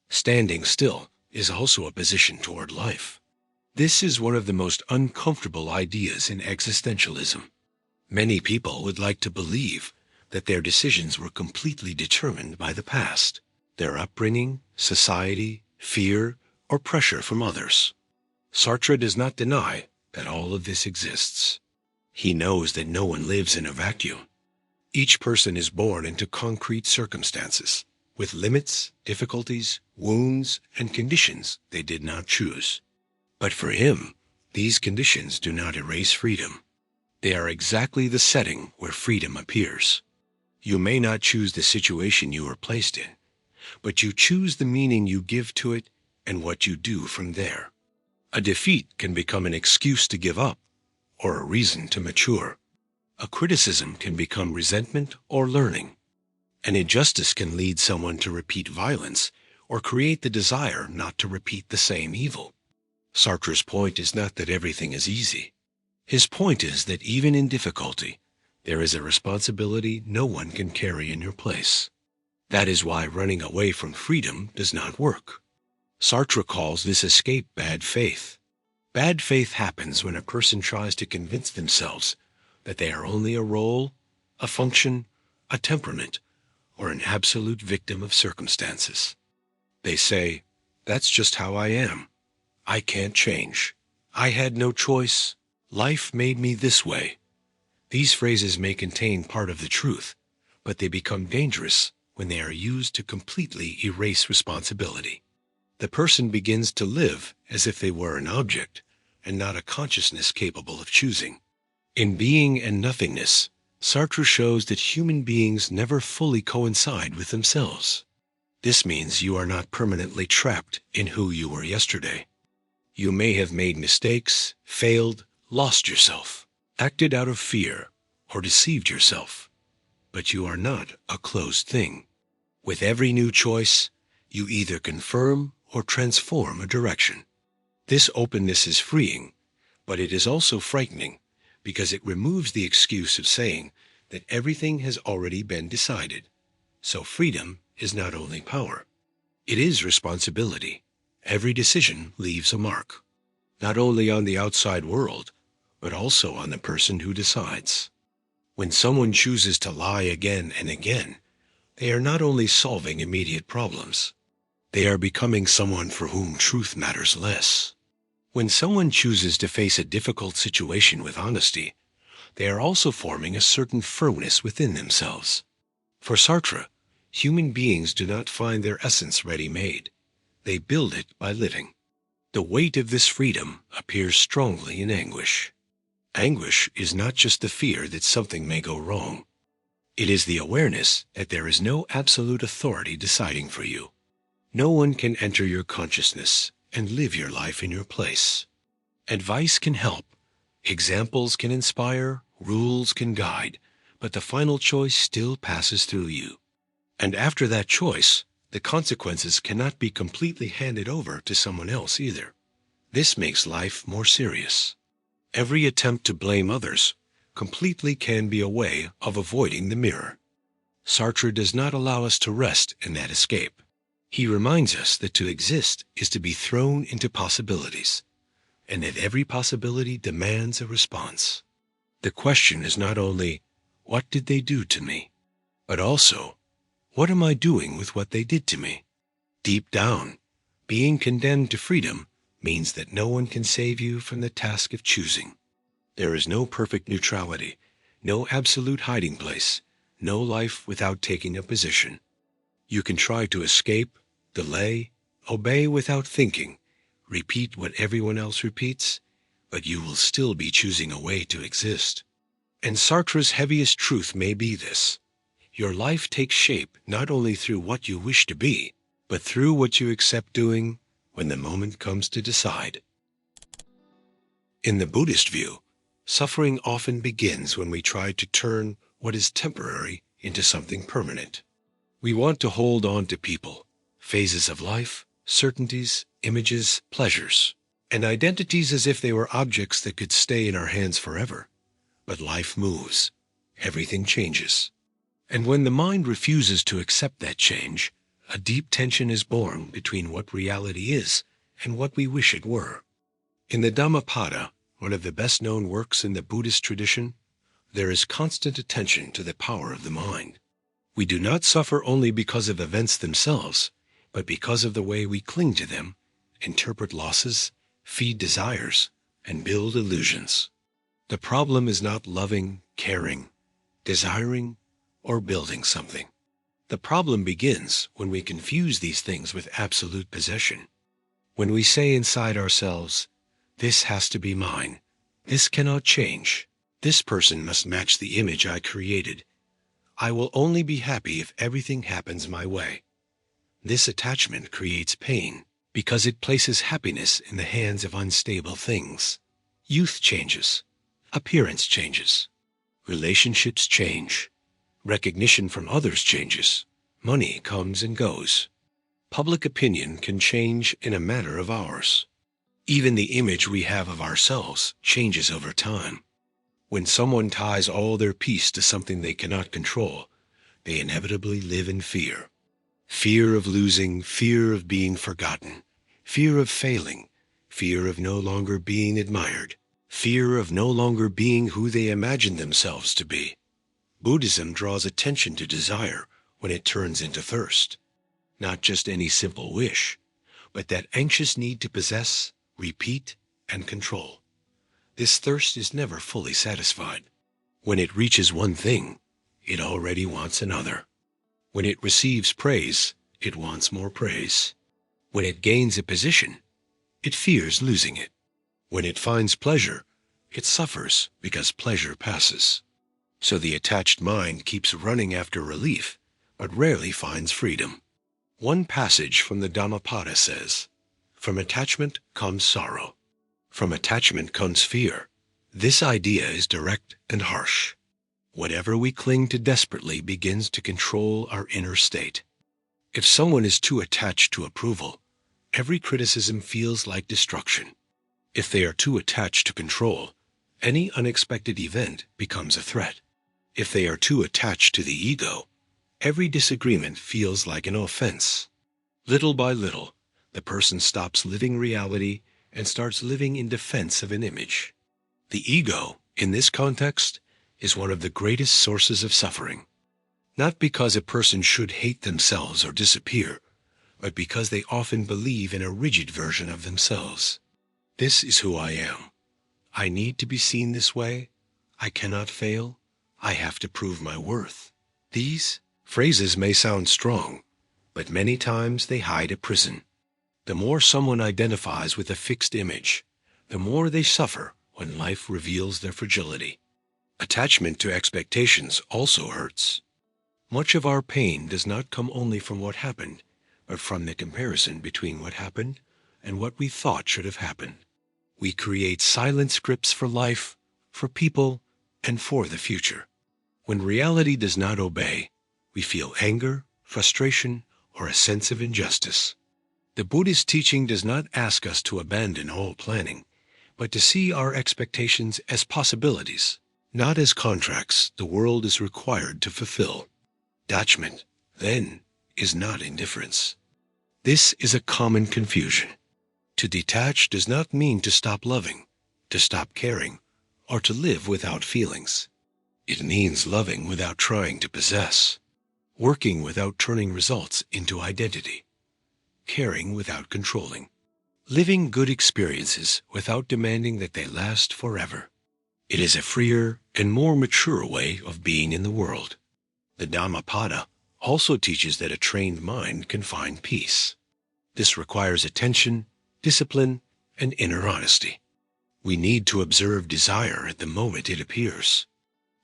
Standing still is also a position toward life. This is one of the most uncomfortable ideas in existentialism. Many people would like to believe that their decisions were completely determined by the past, their upbringing, society, fear, or pressure from others. Sartre does not deny that all of this exists. He knows that no one lives in a vacuum. Each person is born into concrete circumstances, with limits, difficulties, wounds, and conditions they did not choose. But for him, these conditions do not erase freedom. They are exactly the setting where freedom appears. You may not choose the situation you are placed in, but you choose the meaning you give to it and what you do from there. A defeat can become an excuse to give up, or a reason to mature. A criticism can become resentment or learning. An injustice can lead someone to repeat violence or create the desire not to repeat the same evil. Sartre's point is not that everything is easy. His point is that even in difficulty, there is a responsibility no one can carry in your place. That is why running away from freedom does not work. Sartre calls this escape bad faith. Bad faith happens when a person tries to convince themselves that they are only a role, a function, a temperament, or an absolute victim of circumstances. They say, "That's just how I am. I can't change. I had no choice. Life made me this way." These phrases may contain part of the truth, but they become dangerous when they are used to completely erase responsibility. The person begins to live as if they were an object and not a consciousness capable of choosing. In Being and Nothingness, Sartre shows that human beings never fully coincide with themselves. This means you are not permanently trapped in who you were yesterday. You may have made mistakes, failed, lost yourself, acted out of fear, or deceived yourself, but you are not a closed thing. With every new choice, you either confirm or transform a direction. This openness is freeing, but it is also frightening because it removes the excuse of saying that everything has already been decided. So freedom is not only power, it is responsibility. Every decision leaves a mark, not only on the outside world, but also on the person who decides. When someone chooses to lie again and again, they are not only solving immediate problems, they are becoming someone for whom truth matters less. When someone chooses to face a difficult situation with honesty, they are also forming a certain firmness within themselves. For Sartre, human beings do not find their essence ready-made. They build it by living. The weight of this freedom appears strongly in anguish. Anguish is not just the fear that something may go wrong. It is the awareness that there is no absolute authority deciding for you. No one can enter your consciousness and live your life in your place. Advice can help, examples can inspire, rules can guide, but the final choice still passes through you. And after that choice, the consequences cannot be completely handed over to someone else either. This makes life more serious. Every attempt to blame others completely can be a way of avoiding the mirror. Sartre does not allow us to rest in that escape. He reminds us that to exist is to be thrown into possibilities, and that every possibility demands a response. The question is not only, what did they do to me? But also, what am I doing with what they did to me? Deep down, being condemned to freedom means that no one can save you from the task of choosing. There is no perfect neutrality, no absolute hiding place, no life without taking a position. You can try to escape, delay, obey without thinking, repeat what everyone else repeats, but you will still be choosing a way to exist. And Sartre's heaviest truth may be this: your life takes shape not only through what you wish to be, but through what you accept doing when the moment comes to decide. In the Buddhist view, suffering often begins when we try to turn what is temporary into something permanent. We want to hold on to people, phases of life, certainties, images, pleasures, and identities as if they were objects that could stay in our hands forever. But life moves. Everything changes. And when the mind refuses to accept that change, a deep tension is born between what reality is and what we wish it were. In the Dhammapada, one of the best-known works in the Buddhist tradition, there is constant attention to the power of the mind. We do not suffer only because of events themselves, but because of the way we cling to them, interpret losses, feed desires, and build illusions. The problem is not loving, caring, desiring, or building something. The problem begins when we confuse these things with absolute possession. When we say inside ourselves, "This has to be mine. This cannot change. This person must match the image I created. I will only be happy if everything happens my way." This attachment creates pain because it places happiness in the hands of unstable things. Youth changes. Appearance changes. Relationships change. Recognition from others changes. Money comes and goes. Public opinion can change in a matter of hours. Even the image we have of ourselves changes over time. When someone ties all their peace to something they cannot control, they inevitably live in fear. Fear of losing, fear of being forgotten, fear of failing, fear of no longer being admired, fear of no longer being who they imagine themselves to be. Buddhism draws attention to desire when it turns into thirst. Not just any simple wish, but that anxious need to possess, repeat, and control. This thirst is never fully satisfied. When it reaches one thing, it already wants another. When it receives praise, it wants more praise. When it gains a position, it fears losing it. When it finds pleasure, it suffers because pleasure passes. So the attached mind keeps running after relief, but rarely finds freedom. One passage from the Dhammapada says, "From attachment comes sorrow. From attachment comes fear." This idea is direct and harsh. Whatever we cling to desperately begins to control our inner state. If someone is too attached to approval, every criticism feels like destruction. If they are too attached to control, any unexpected event becomes a threat. If they are too attached to the ego, every disagreement feels like an offense. Little by little, the person stops living reality and starts living in defense of an image. The ego, in this context, is one of the greatest sources of suffering. Not because a person should hate themselves or disappear, but because they often believe in a rigid version of themselves. This is who I am. I need to be seen this way. I cannot fail. I have to prove my worth. These phrases may sound strong, but many times they hide a prison. The more someone identifies with a fixed image, the more they suffer when life reveals their fragility. Attachment to expectations also hurts. Much of our pain does not come only from what happened, but from the comparison between what happened and what we thought should have happened. We create silent scripts for life, for people, and for the future. When reality does not obey, we feel anger, frustration, or a sense of injustice. The Buddhist teaching does not ask us to abandon all planning, but to see our expectations as possibilities, not as contracts the world is required to fulfill. Detachment, then, is not indifference. This is a common confusion. To detach does not mean to stop loving, to stop caring, or to live without feelings. It means loving without trying to possess, working without turning results into identity, caring without controlling, living good experiences without demanding that they last forever. It is a freer and more mature way of being in the world. The Dhammapada also teaches that a trained mind can find peace. This requires attention, discipline, and inner honesty. We need to observe desire at the moment it appears.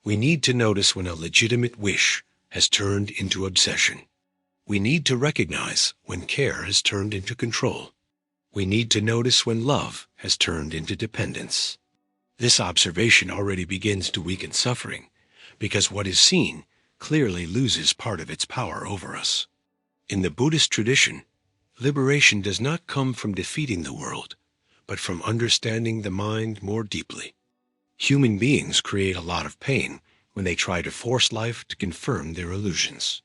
We need to notice when a legitimate wish has turned into obsession. We need to recognize when care has turned into control. We need to notice when love has turned into dependence. This observation already begins to weaken suffering, because what is seen clearly loses part of its power over us. In the Buddhist tradition, liberation does not come from defeating the world, but from understanding the mind more deeply. Human beings create a lot of pain when they try to force life to confirm their illusions.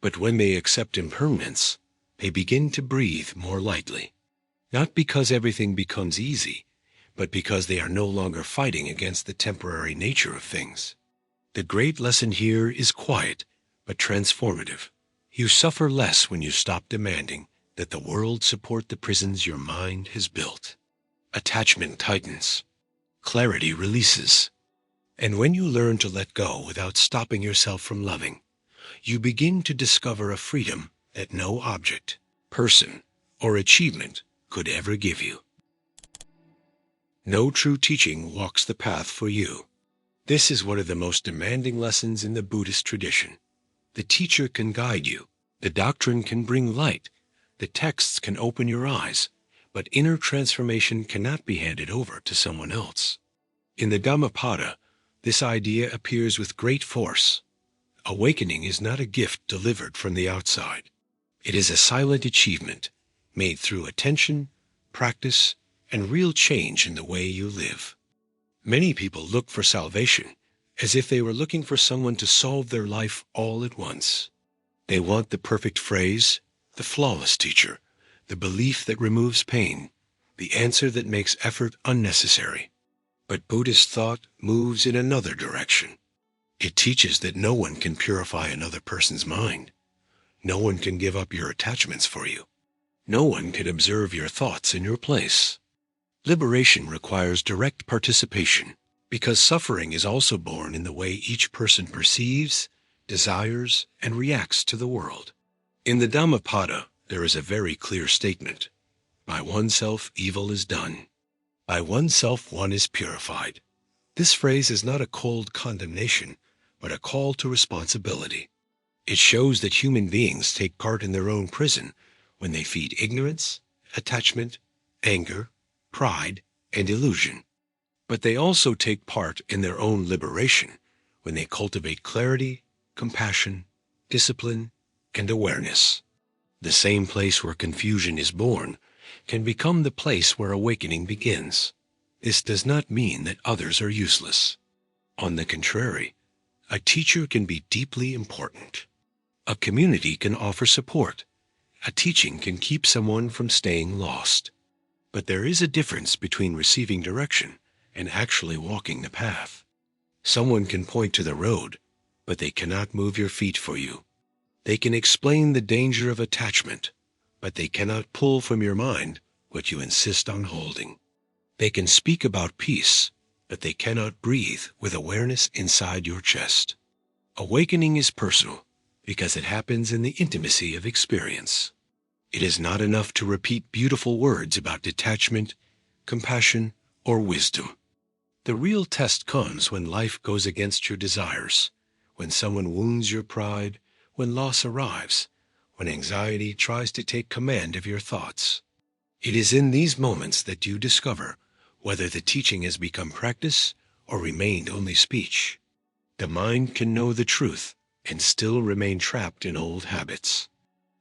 But when they accept impermanence, they begin to breathe more lightly. Not because everything becomes easy, but because they are no longer fighting against the temporary nature of things. The great lesson here is quiet, but transformative. You suffer less when you stop demanding that the world support the prisons your mind has built. Attachment tightens. Clarity releases. And when you learn to let go without stopping yourself from loving, you begin to discover a freedom that no object, person, or achievement could ever give you. No true teaching walks the path for you. This is one of the most demanding lessons in the Buddhist tradition. The teacher can guide you. The doctrine can bring light. The texts can open your eyes. But inner transformation cannot be handed over to someone else. In the Dhammapada, this idea appears with great force. Awakening is not a gift delivered from the outside. It is a silent achievement made through attention, practice, and real change in the way you live. Many people look for salvation as if they were looking for someone to solve their life all at once. They want the perfect phrase, the flawless teacher, the belief that removes pain, the answer that makes effort unnecessary. But Buddhist thought moves in another direction. It teaches that no one can purify another person's mind. No one can give up your attachments for you. No one can observe your thoughts in your place. Liberation requires direct participation, because suffering is also born in the way each person perceives, desires, and reacts to the world. In the Dhammapada, there is a very clear statement. By oneself evil is done. By oneself one is purified. This phrase is not a cold condemnation, but a call to responsibility. It shows that human beings take part in their own prison when they feed ignorance, attachment, anger, pride, and illusion. But they also take part in their own liberation when they cultivate clarity, compassion, discipline, and awareness. The same place where confusion is born can become the place where awakening begins. This does not mean that others are useless. On the contrary, a teacher can be deeply important. A community can offer support. A teaching can keep someone from staying lost. But there is a difference between receiving direction and actually walking the path. Someone can point to the road, but they cannot move your feet for you. They can explain the danger of attachment, but they cannot pull from your mind what you insist on holding. They can speak about peace, but they cannot breathe with awareness inside your chest. Awakening is personal because it happens in the intimacy of experience. It is not enough to repeat beautiful words about detachment, compassion, or wisdom. The real test comes when life goes against your desires, when someone wounds your pride, when loss arrives, when anxiety tries to take command of your thoughts. It is in these moments that you discover whether the teaching has become practice or remained only speech. The mind can know the truth and still remain trapped in old habits.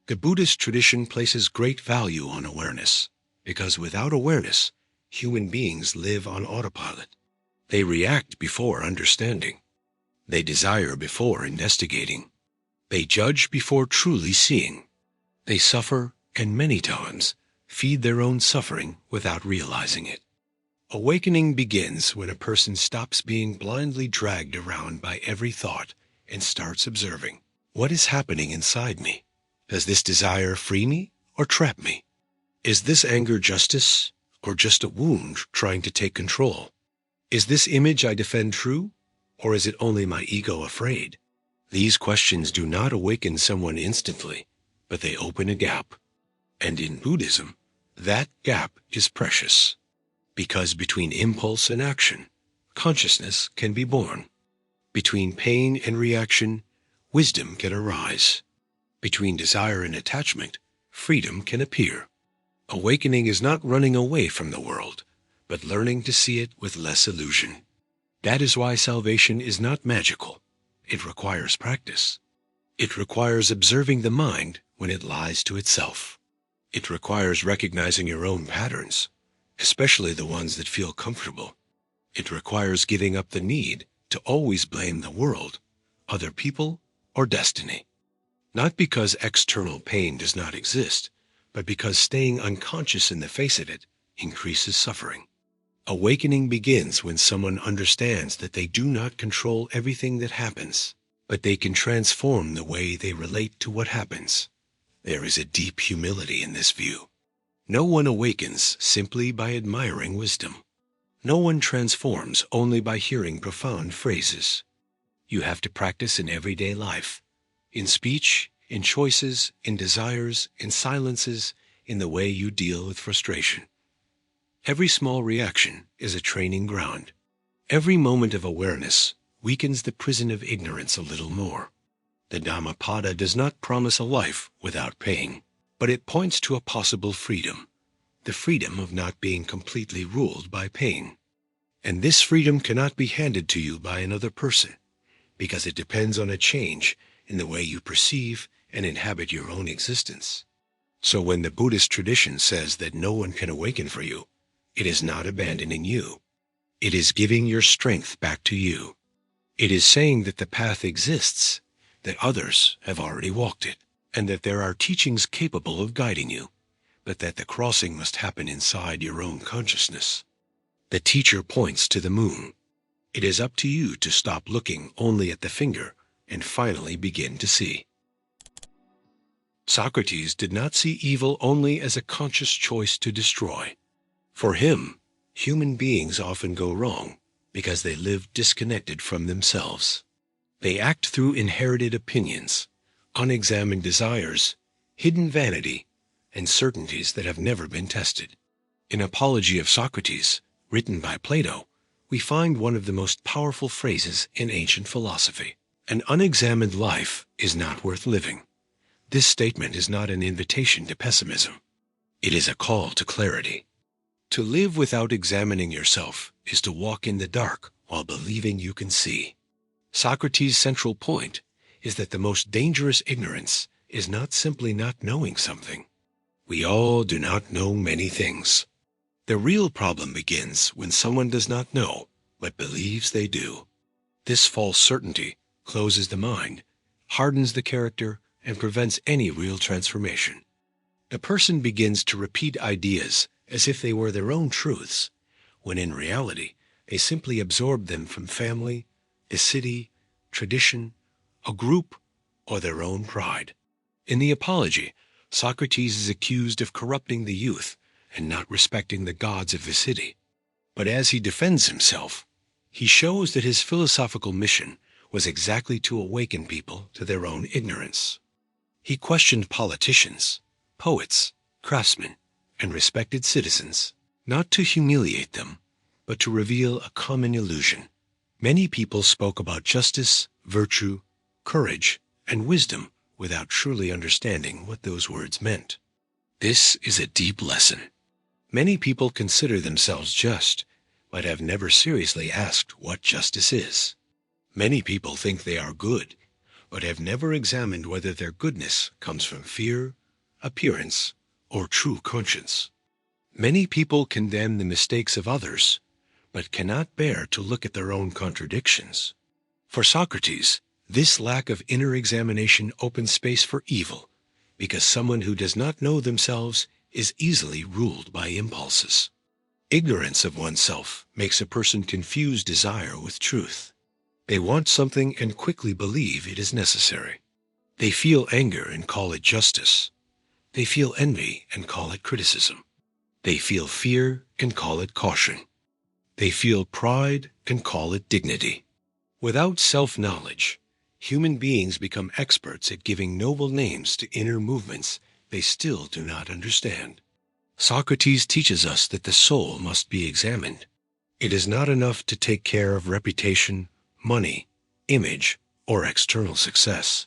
The Buddhist tradition places great value on awareness, because without awareness, human beings live on autopilot. They react before understanding. They desire before investigating. They judge before truly seeing. They suffer, and many times feed their own suffering without realizing it. Awakening begins when a person stops being blindly dragged around by every thought and starts observing, what is happening inside me? Does this desire free me or trap me? Is this anger justice or just a wound trying to take control? Is this image I defend true, or is it only my ego afraid? These questions do not awaken someone instantly, but they open a gap. And in Buddhism, that gap is precious, because between impulse and action, consciousness can be born. Between pain and reaction, wisdom can arise. Between desire and attachment, freedom can appear. Awakening is not running away from the world, but learning to see it with less illusion. That is why salvation is not magical. It requires practice. It requires observing the mind when it lies to itself. It requires recognizing your own patterns, especially the ones that feel comfortable. It requires giving up the need to always blame the world, other people, or destiny. Not because external pain does not exist, but because staying unconscious in the face of it increases suffering. Awakening begins when someone understands that they do not control everything that happens, but they can transform the way they relate to what happens. There is a deep humility in this view. No one awakens simply by admiring wisdom. No one transforms only by hearing profound phrases. You have to practice in everyday life, in speech, in choices, in desires, in silences, in the way you deal with frustration. Every small reaction is a training ground. Every moment of awareness weakens the prison of ignorance a little more. The Dhammapada does not promise a life without pain, but it points to a possible freedom, the freedom of not being completely ruled by pain. And this freedom cannot be handed to you by another person, because it depends on a change in the way you perceive and inhabit your own existence. So when the Buddhist tradition says that no one can awaken for you, it is not abandoning you. It is giving your strength back to you. It is saying that the path exists, that others have already walked it, and that there are teachings capable of guiding you, but that the crossing must happen inside your own consciousness. The teacher points to the moon. It is up to you to stop looking only at the finger and finally begin to see. Socrates did not see evil only as a conscious choice to destroy. For him, human beings often go wrong because they live disconnected from themselves. They act through inherited opinions, unexamined desires, hidden vanity, and certainties that have never been tested. In Apology of Socrates, written by Plato, we find one of the most powerful phrases in ancient philosophy. An unexamined life is not worth living. This statement is not an invitation to pessimism. It is a call to clarity. To live without examining yourself is to walk in the dark while believing you can see. Socrates' central point is that the most dangerous ignorance is not simply not knowing something. We all do not know many things. The real problem begins when someone does not know, but believes they do. This false certainty closes the mind, hardens the character, and prevents any real transformation. A person begins to repeat ideas as if they were their own truths, when in reality they simply absorb them from family, the city, tradition, a group, or their own pride. In the Apology, Socrates is accused of corrupting the youth and not respecting the gods of the city. But as he defends himself, he shows that his philosophical mission was exactly to awaken people to their own ignorance. He questioned politicians, poets, craftsmen, and respected citizens, not to humiliate them, but to reveal a common illusion. Many people spoke about justice, virtue, courage, and wisdom without truly understanding what those words meant. This is a deep lesson. Many people consider themselves just, but have never seriously asked what justice is. Many people think they are good, but have never examined whether their goodness comes from fear, appearance, or true conscience. Many people condemn the mistakes of others, but cannot bear to look at their own contradictions. For Socrates, This lack of inner examination opens space for evil, because someone who does not know themselves is easily ruled by impulses. Ignorance of oneself makes a person confuse desire with truth. They want something and quickly believe it is necessary. They feel anger and call it justice. They feel envy and call it criticism. They feel fear and call it caution. They feel pride and call it dignity. Without self-knowledge, human beings become experts at giving noble names to inner movements they still do not understand. Socrates teaches us that the soul must be examined. It is not enough to take care of reputation, money, image, or external success.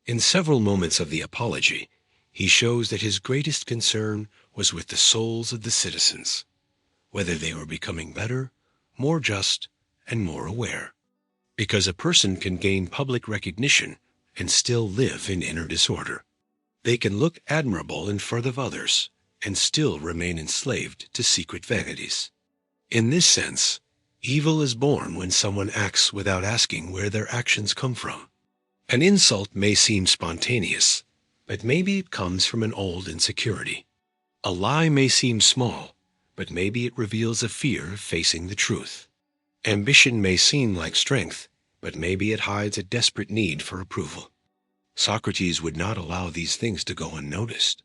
In several moments of the Apology, he shows that his greatest concern was with the souls of the citizens, whether they were becoming better, more just, and more aware. Because a person can gain public recognition and still live in inner disorder. They can look admirable in front of others and still remain enslaved to secret vanities. In this sense, evil is born when someone acts without asking where their actions come from. An insult may seem spontaneous, but maybe it comes from an old insecurity. A lie may seem small, but maybe it reveals a fear of facing the truth. Ambition may seem like strength, but maybe it hides a desperate need for approval. Socrates would not allow these things to go unnoticed.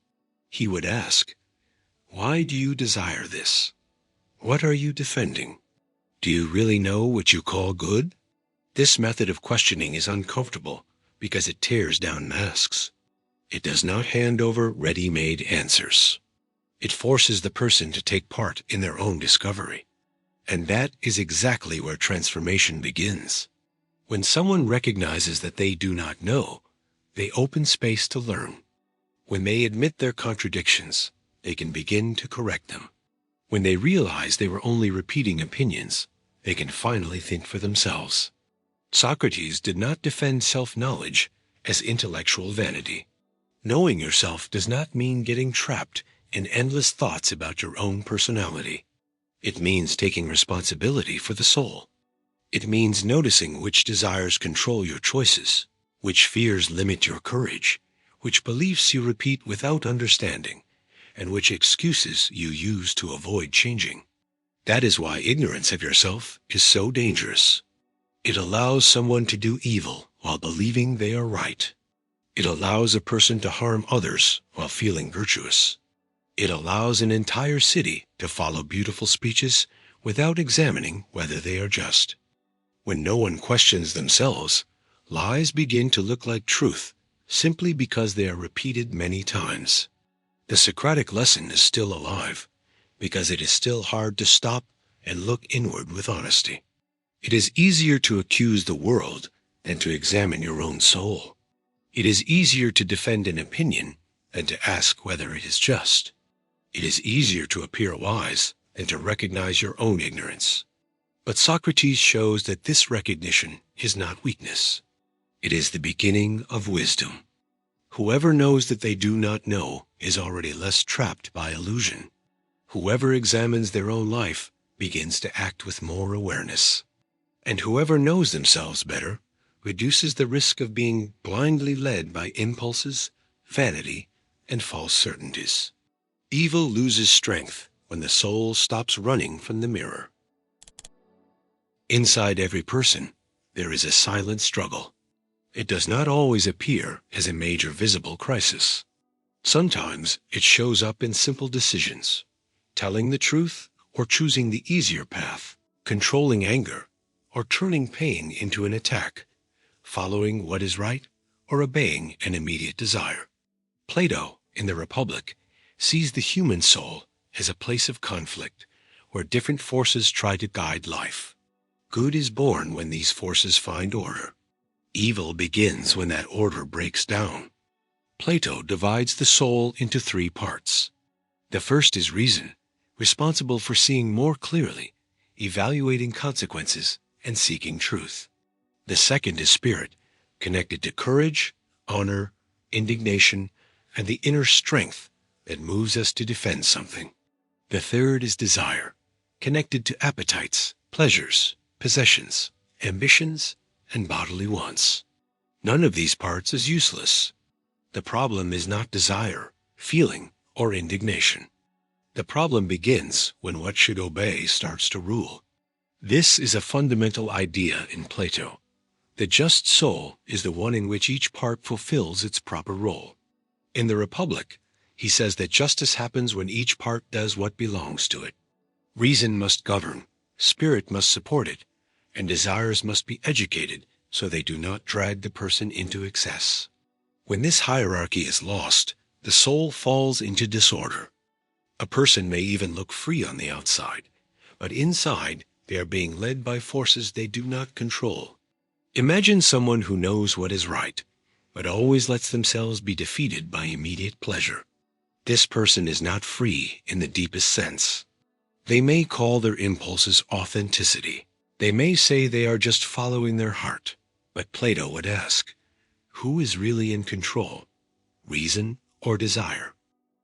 He would ask, "Why do you desire this? What are you defending? Do you really know what you call good?" This method of questioning is uncomfortable because it tears down masks. It does not hand over ready-made answers. It forces the person to take part in their own discovery. And that is exactly where transformation begins. When someone recognizes that they do not know, they open space to learn. When they admit their contradictions, they can begin to correct them. When they realize they were only repeating opinions, they can finally think for themselves. Socrates did not defend self-knowledge as intellectual vanity. Knowing yourself does not mean getting trapped in endless thoughts about your own personality. It means taking responsibility for the soul. It means noticing which desires control your choices, which fears limit your courage, which beliefs you repeat without understanding, and which excuses you use to avoid changing. That is why ignorance of yourself is so dangerous. It allows someone to do evil while believing they are right. It allows a person to harm others while feeling virtuous. It allows an entire city to follow beautiful speeches without examining whether they are just. When no one questions themselves, lies begin to look like truth simply because they are repeated many times. The Socratic lesson is still alive because it is still hard to stop and look inward with honesty. It is easier to accuse the world than to examine your own soul. It is easier to defend an opinion than to ask whether it is just. It is easier to appear wise than to recognize your own ignorance. But Socrates shows that this recognition is not weakness. It is the beginning of wisdom. Whoever knows that they do not know is already less trapped by illusion. Whoever examines their own life begins to act with more awareness. And whoever knows themselves better reduces the risk of being blindly led by impulses, vanity, and false certainties. Evil loses strength when the soul stops running from the mirror. Inside every person, there is a silent struggle. It does not always appear as a major visible crisis. Sometimes it shows up in simple decisions, telling the truth or choosing the easier path, controlling anger or turning pain into an attack, following what is right or obeying an immediate desire. Plato, in the Republic, sees the human soul as a place of conflict where different forces try to guide life. Good is born when these forces find order. Evil begins when that order breaks down. Plato divides the soul into three parts. The first is reason, responsible for seeing more clearly, evaluating consequences, and seeking truth. The second is spirit, connected to courage, honor, indignation, and the inner strength that moves us to defend something. The third is desire, connected to appetites, pleasures, possessions, ambitions, and bodily wants. None of these parts is useless. The problem is not desire, feeling, or indignation. The problem begins when what should obey starts to rule. This is a fundamental idea in Plato. The just soul is the one in which each part fulfills its proper role. In the Republic, he says that justice happens when each part does what belongs to it. Reason must govern, spirit must support it, and desires must be educated so they do not drag the person into excess. When this hierarchy is lost, the soul falls into disorder. A person may even look free on the outside, but inside they are being led by forces they do not control. Imagine someone who knows what is right, but always lets themselves be defeated by immediate pleasure. This person is not free in the deepest sense. They may call their impulses authenticity. They may say they are just following their heart, but Plato would ask, who is really in control, reason or desire?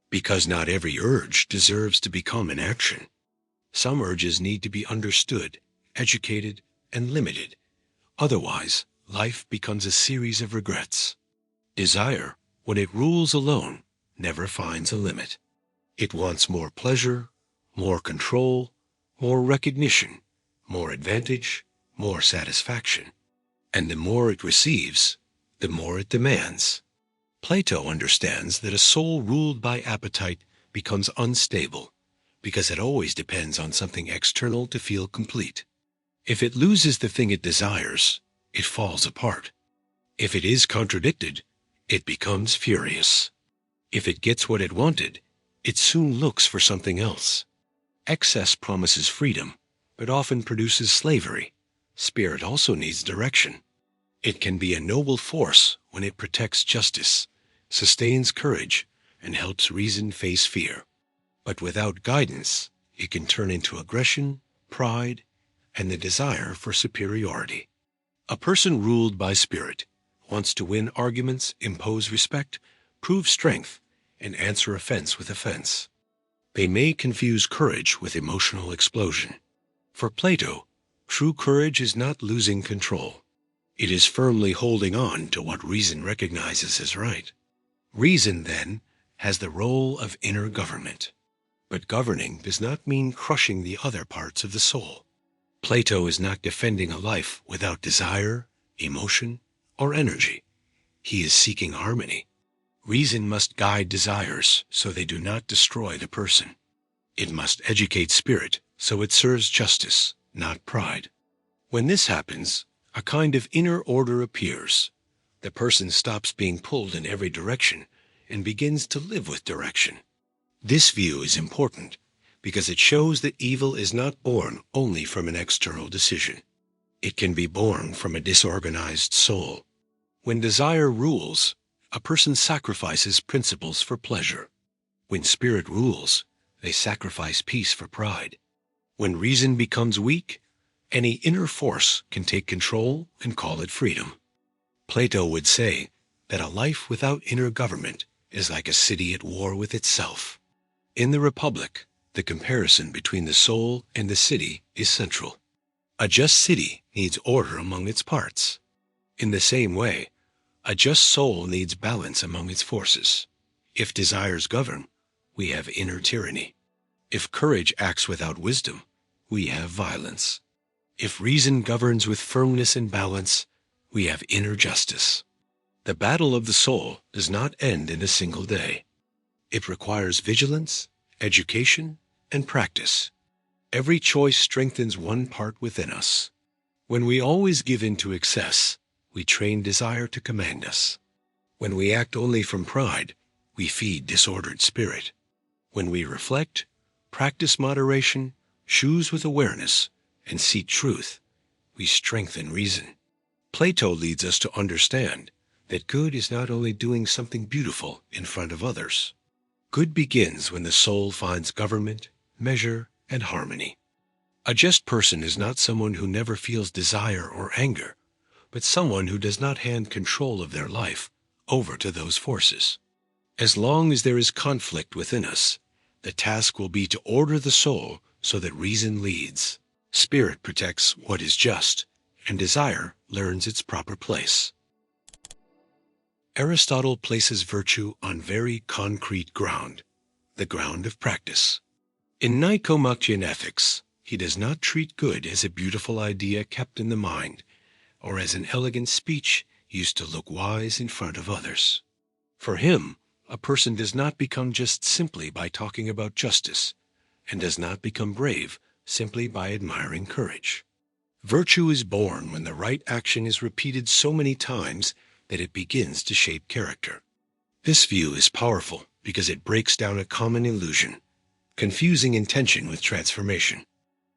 Because not every urge deserves to become an action. Some urges need to be understood, educated, and limited. Otherwise, life becomes a series of regrets. Desire, when it rules alone, never finds a limit. It wants more pleasure, more control, more recognition, more advantage, more satisfaction. And the more it receives, the more it demands. Plato understands that a soul ruled by appetite becomes unstable because it always depends on something external to feel complete. If it loses the thing it desires, it falls apart. If it is contradicted, it becomes furious. If it gets what it wanted, it soon looks for something else. Excess promises freedom, but often produces slavery. Spirit also needs direction. It can be a noble force when it protects justice, sustains courage, and helps reason face fear. But without guidance, it can turn into aggression, pride, and the desire for superiority. A person ruled by spirit wants to win arguments, impose respect, prove strength, and answer offense with offense. They may confuse courage with emotional explosion. For Plato, true courage is not losing control. It is firmly holding on to what reason recognizes as right. Reason, then, has the role of inner government. But governing does not mean crushing the other parts of the soul. Plato is not defending a life without desire, emotion, or energy. He is seeking harmony. Reason must guide desires so they do not destroy the person. It must educate spirit so it serves justice, not pride. When this happens, a kind of inner order appears. The person stops being pulled in every direction and begins to live with direction. This view is important because it shows that evil is not born only from an external decision. It can be born from a disorganized soul. When desire rules, a person sacrifices principles for pleasure. When spirit rules, they sacrifice peace for pride. When reason becomes weak, any inner force can take control and call it freedom. Plato would say that a life without inner government is like a city at war with itself. In the Republic, the comparison between the soul and the city is central. A just city needs order among its parts. In the same way, a just soul needs balance among its forces. If desires govern, we have inner tyranny. If courage acts without wisdom, we have violence. If reason governs with firmness and balance, we have inner justice. The battle of the soul does not end in a single day. It requires vigilance, education, and practice. Every choice strengthens one part within us. When we always give in to excess, we train desire to command us. When we act only from pride, we feed disordered spirit. When we reflect, practice moderation, choose with awareness, and seek truth, we strengthen reason. Plato leads us to understand that good is not only doing something beautiful in front of others. Good begins when the soul finds government, measure, and harmony. A just person is not someone who never feels desire or anger, but someone who does not hand control of their life over to those forces. As long as there is conflict within us, the task will be to order the soul so that reason leads. Spirit protects what is just, and desire learns its proper place. Aristotle places virtue on very concrete ground, the ground of practice. In Nicomachean Ethics, he does not treat good as a beautiful idea kept in the mind, or as an elegant speech used to look wise in front of others. For him, a person does not become just simply by talking about justice, and does not become brave simply by admiring courage. Virtue is born when the right action is repeated so many times that it begins to shape character. This view is powerful because it breaks down a common illusion, confusing intention with transformation.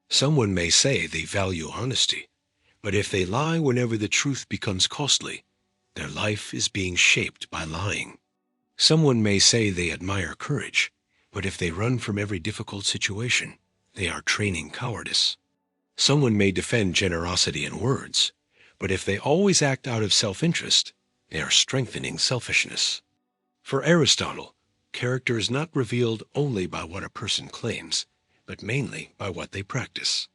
Someone may say they value honesty, but if they lie whenever the truth becomes costly, their life is being shaped by lying. Someone may say they admire courage, but if they run from every difficult situation, they are training cowardice. Someone may defend generosity in words, but if they always act out of self-interest, they are strengthening selfishness. For Aristotle, character is not revealed only by what a person claims, but mainly by what they practice.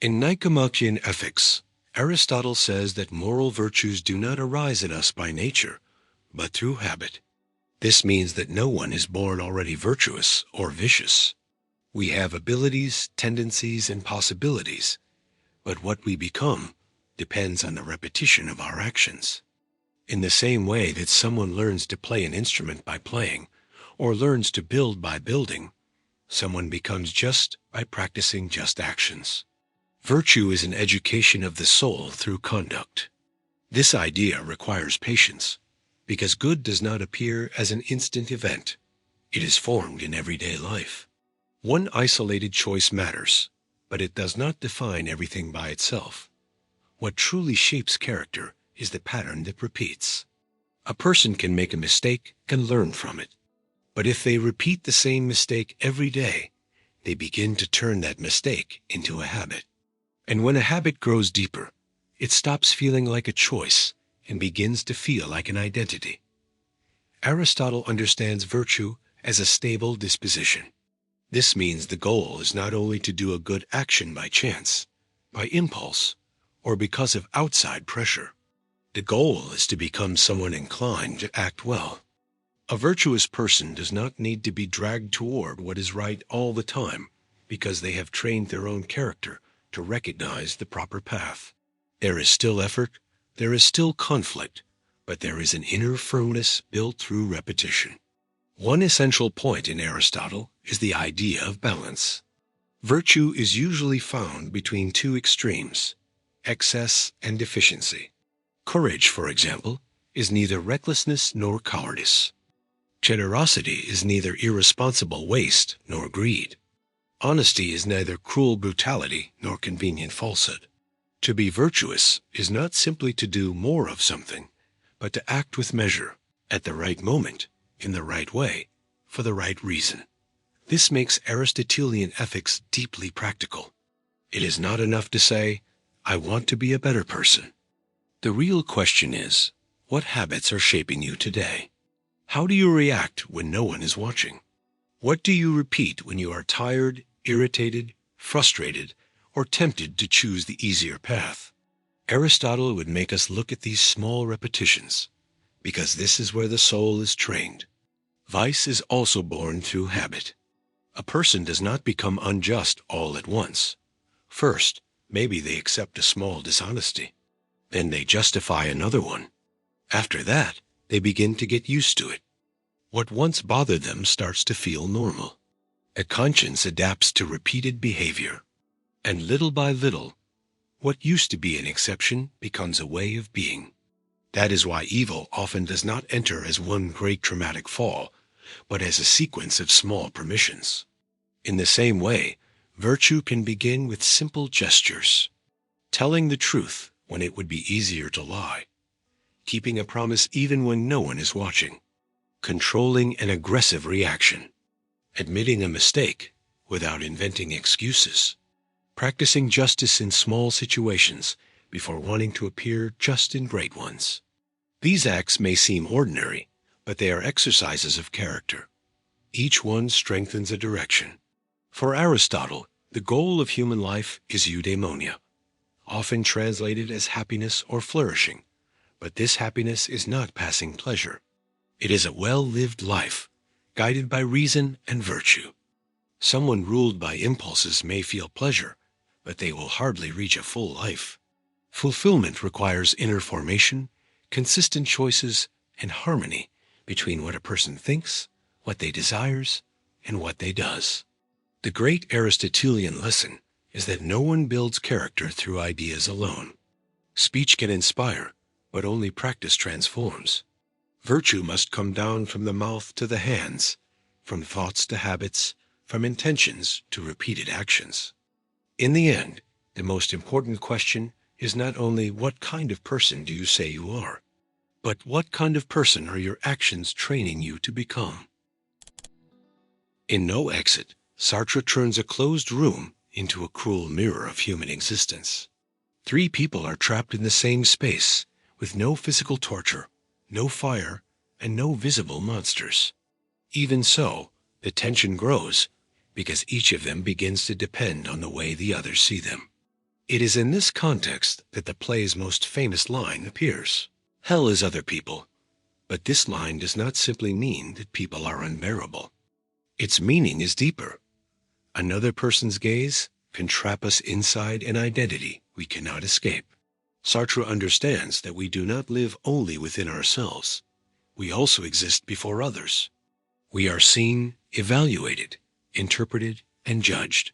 In Nicomachean Ethics, Aristotle says that moral virtues do not arise in us by nature, but through habit. This means that no one is born already virtuous or vicious. We have abilities, tendencies, and possibilities, but what we become depends on the repetition of our actions. In the same way that someone learns to play an instrument by playing, or learns to build by building, someone becomes just by practicing just actions. Virtue is an education of the soul through conduct. This idea requires patience, because good does not appear as an instant event. It is formed in everyday life. One isolated choice matters, but it does not define everything by itself. What truly shapes character is the pattern that repeats. A person can make a mistake, can learn from it. But if they repeat the same mistake every day, they begin to turn that mistake into a habit. And when a habit grows deeper, it stops feeling like a choice and begins to feel like an identity. Aristotle understands virtue as a stable disposition. This means the goal is not only to do a good action by chance, by impulse, or because of outside pressure. The goal is to become someone inclined to act well. A virtuous person does not need to be dragged toward what is right all the time because they have trained their own character to recognize the proper path. There is still effort, there is still conflict, but there is an inner firmness built through repetition. One essential point in Aristotle is the idea of balance. Virtue is usually found between two extremes, excess and deficiency. Courage, for example, is neither recklessness nor cowardice. Generosity is neither irresponsible waste nor greed. Honesty is neither cruel brutality nor convenient falsehood. To be virtuous is not simply to do more of something, but to act with measure, at the right moment, in the right way, for the right reason. This makes Aristotelian ethics deeply practical. It is not enough to say, "I want to be a better person." The real question is, what habits are shaping you today? How do you react when no one is watching? What do you repeat when you are tired, irritated, frustrated, or tempted to choose the easier path? Aristotle would make us look at these small repetitions, because this is where the soul is trained. Vice is also born through habit. A person does not become unjust all at once. First, maybe they accept a small dishonesty. Then they justify another one. After that, they begin to get used to it. What once bothered them starts to feel normal. A conscience adapts to repeated behavior. And little by little, what used to be an exception becomes a way of being. That is why evil often does not enter as one great dramatic fall, but as a sequence of small permissions. In the same way, virtue can begin with simple gestures. Telling the truth when it would be easier to lie. Keeping a promise even when no one is watching. Controlling an aggressive reaction. Admitting a mistake without inventing excuses. Practicing justice in small situations before wanting to appear just in great ones. These acts may seem ordinary, but they are exercises of character. Each one strengthens a direction. For Aristotle, the goal of human life is eudaimonia, often translated as happiness or flourishing, but this happiness is not passing pleasure. It is a well-lived life, guided by reason and virtue. Someone ruled by impulses may feel pleasure, but they will hardly reach a full life. Fulfillment requires inner formation, consistent choices, and harmony between what a person thinks, what they desires, and what they does. The great Aristotelian lesson is that no one builds character through ideas alone. Speech can inspire, but only practice transforms. Virtue must come down from the mouth to the hands, from thoughts to habits, from intentions to repeated actions. In the end, the most important question is not only what kind of person do you say you are, but what kind of person are your actions training you to become? In No Exit, Sartre turns a closed room into a cruel mirror of human existence. 3 people are trapped in the same space, with no physical torture, no fire, and no visible monsters. Even so, the tension grows, because each of them begins to depend on the way the others see them. It is in this context that the play's most famous line appears. Hell is other people, but this line does not simply mean that people are unbearable. Its meaning is deeper. Another person's gaze can trap us inside an identity we cannot escape. Sartre understands that we do not live only within ourselves. We also exist before others. We are seen, evaluated, interpreted, and judged.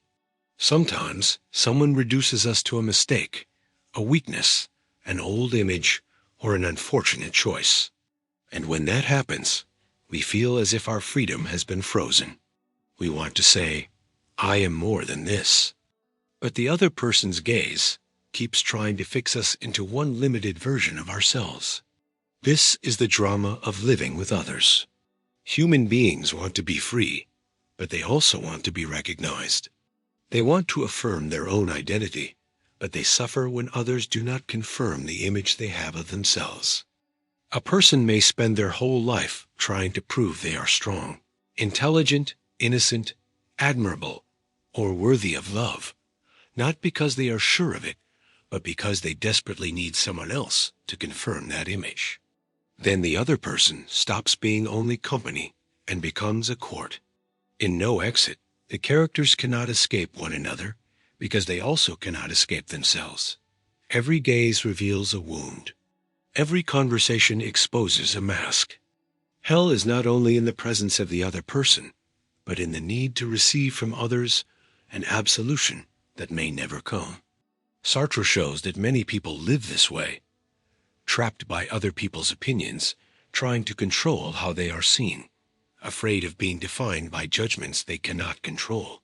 Sometimes someone reduces us to a mistake, a weakness, an old image, or an unfortunate choice. And when that happens, we feel as if our freedom has been frozen. We want to say, I am more than this. But the other person's gaze keeps trying to fix us into one limited version of ourselves. This is the drama of living with others. Human beings want to be free, but they also want to be recognized. They want to affirm their own identity, but they suffer when others do not confirm the image they have of themselves. A person may spend their whole life trying to prove they are strong, intelligent, innocent, admirable, or worthy of love, not because they are sure of it, but because they desperately need someone else to confirm that image. Then the other person stops being only company and becomes a court. In No Exit, the characters cannot escape one another because they also cannot escape themselves. Every gaze reveals a wound. Every conversation exposes a mask. Hell is not only in the presence of the other person, but in the need to receive from others an absolution that may never come. Sartre shows that many people live this way, trapped by other people's opinions, trying to control how they are seen, afraid of being defined by judgments they cannot control.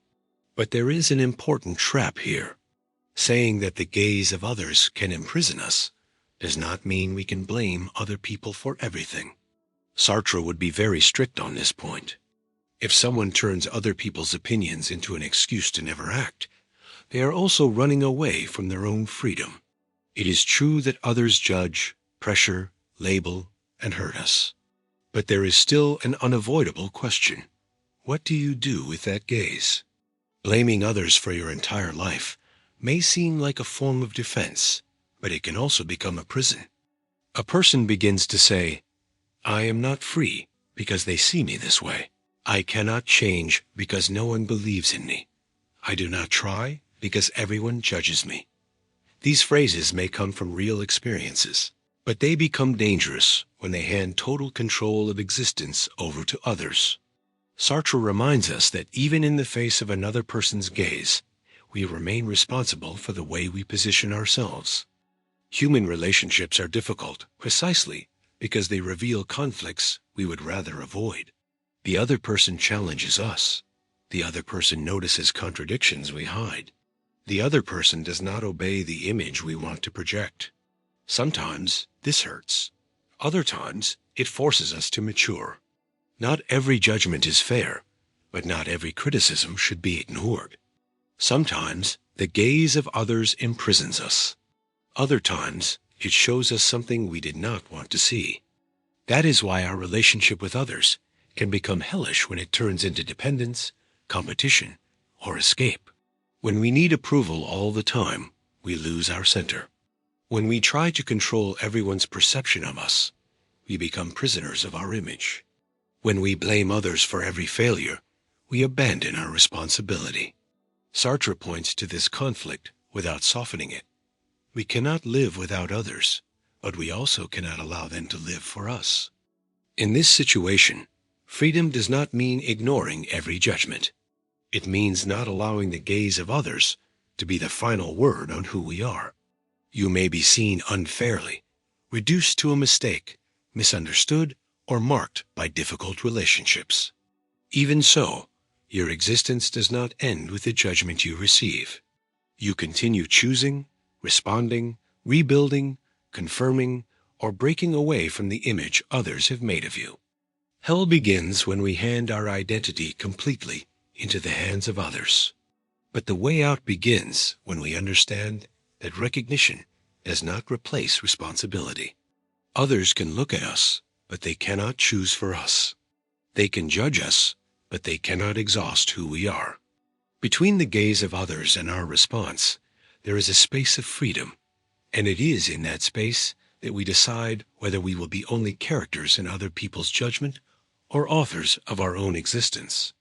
But there is an important trap here. Saying that the gaze of others can imprison us does not mean we can blame other people for everything. Sartre would be very strict on this point. If someone turns other people's opinions into an excuse to never act, they are also running away from their own freedom. It is true that others judge, pressure, label, and hurt us. But there is still an unavoidable question. What do you do with that gaze? Blaming others for your entire life may seem like a form of defense, but it can also become a prison. A person begins to say, I am not free because they see me this way. I cannot change because no one believes in me. I do not try because everyone judges me. These phrases may come from real experiences, but they become dangerous when they hand total control of existence over to others. Sartre reminds us that even in the face of another person's gaze, we remain responsible for the way we position ourselves. Human relationships are difficult precisely because they reveal conflicts we would rather avoid. The other person challenges us. The other person notices contradictions we hide. The other person does not obey the image we want to project. Sometimes this hurts. Other times it forces us to mature. Not every judgment is fair, but not every criticism should be ignored. Sometimes the gaze of others imprisons us. Other times it shows us something we did not want to see. That is why our relationship with others can become hellish when it turns into dependence, competition, or escape. When we need approval all the time, we lose our center. When we try to control everyone's perception of us, we become prisoners of our image. When we blame others for every failure, we abandon our responsibility. Sartre points to this conflict without softening it. We cannot live without others, but we also cannot allow them to live for us. In this situation, freedom does not mean ignoring every judgment. It means not allowing the gaze of others to be the final word on who we are. You may be seen unfairly, reduced to a mistake, misunderstood, or marked by difficult relationships. Even so, your existence does not end with the judgment you receive. You continue choosing, responding, rebuilding, confirming, or breaking away from the image others have made of you. Hell begins when we hand our identity completely into the hands of others. But the way out begins when we understand that recognition does not replace responsibility. Others can look at us, but they cannot choose for us. They can judge us, but they cannot exhaust who we are. Between the gaze of others and our response, there is a space of freedom, and it is in that space that we decide whether we will be only characters in other people's judgment or authors of our own existence.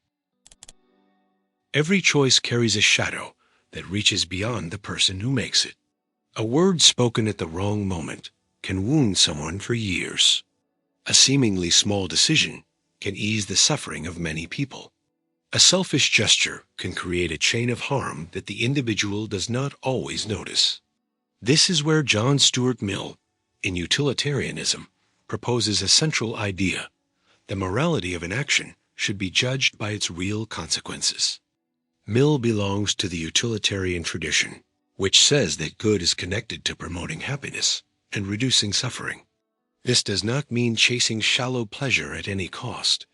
Every choice carries a shadow that reaches beyond the person who makes it. A word spoken at the wrong moment can wound someone for years. A seemingly small decision can ease the suffering of many people. A selfish gesture can create a chain of harm that the individual does not always notice. This is where John Stuart Mill, in Utilitarianism, proposes a central idea. The morality of an action should be judged by its real consequences. Mill belongs to the utilitarian tradition, which says that good is connected to promoting happiness and reducing suffering. This does not mean chasing shallow pleasure at any cost,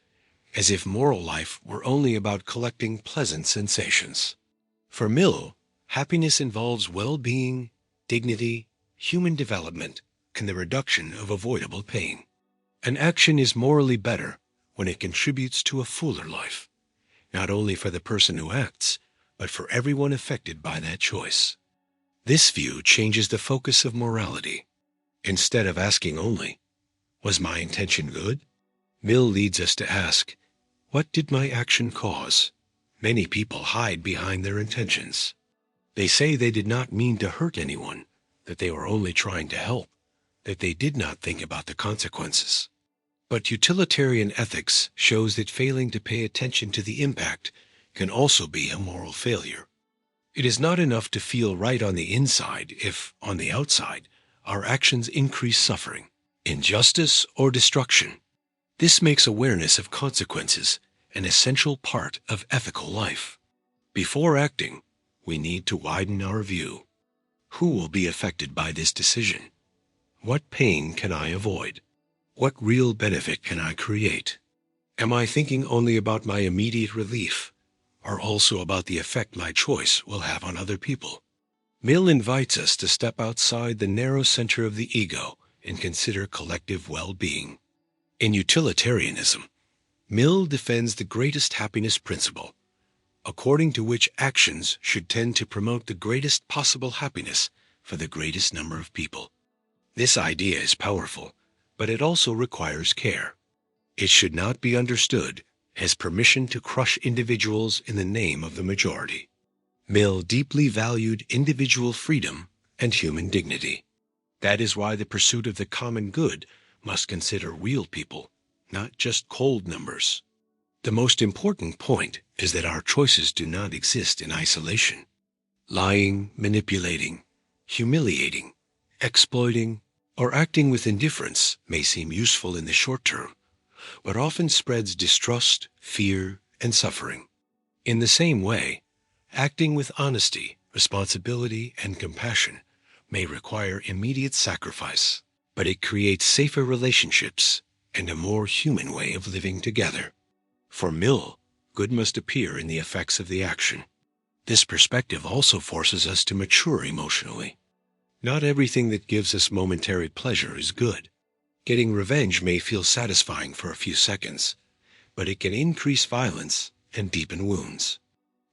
as if moral life were only about collecting pleasant sensations. For Mill, happiness involves well-being, dignity, human development, and the reduction of avoidable pain. An action is morally better when it contributes to a fuller life, not only for the person who acts, but for everyone affected by that choice. This view changes the focus of morality. Instead of asking only, "Was my intention good?" Mill leads us to ask, "What did my action cause?" Many people hide behind their intentions. They say they did not mean to hurt anyone, that they were only trying to help, that they did not think about the consequences. But utilitarian ethics shows that failing to pay attention to the impact can also be a moral failure. It is not enough to feel right on the inside if, on the outside, our actions increase suffering, injustice, or destruction. This makes awareness of consequences an essential part of ethical life. Before acting, we need to widen our view. Who will be affected by this decision? What pain can I avoid? What real benefit can I create? Am I thinking only about my immediate relief, or also about the effect my choice will have on other people? Mill invites us to step outside the narrow center of the ego and consider collective well-being. In utilitarianism, Mill defends the greatest happiness principle, according to which actions should tend to promote the greatest possible happiness for the greatest number of people. This idea is powerful, but it also requires care. It should not be understood as permission to crush individuals in the name of the majority. Mill deeply valued individual freedom and human dignity. That is why the pursuit of the common good must consider real people, not just cold numbers. The most important point is that our choices do not exist in isolation. Lying, manipulating, humiliating, exploiting, or acting with indifference may seem useful in the short term, but often spreads distrust, fear, and suffering. In the same way, acting with honesty, responsibility, and compassion may require immediate sacrifice, but it creates safer relationships and a more human way of living together. For Mill, good must appear in the effects of the action. This perspective also forces us to mature emotionally. Not everything that gives us momentary pleasure is good. Getting revenge may feel satisfying for a few seconds, but it can increase violence and deepen wounds.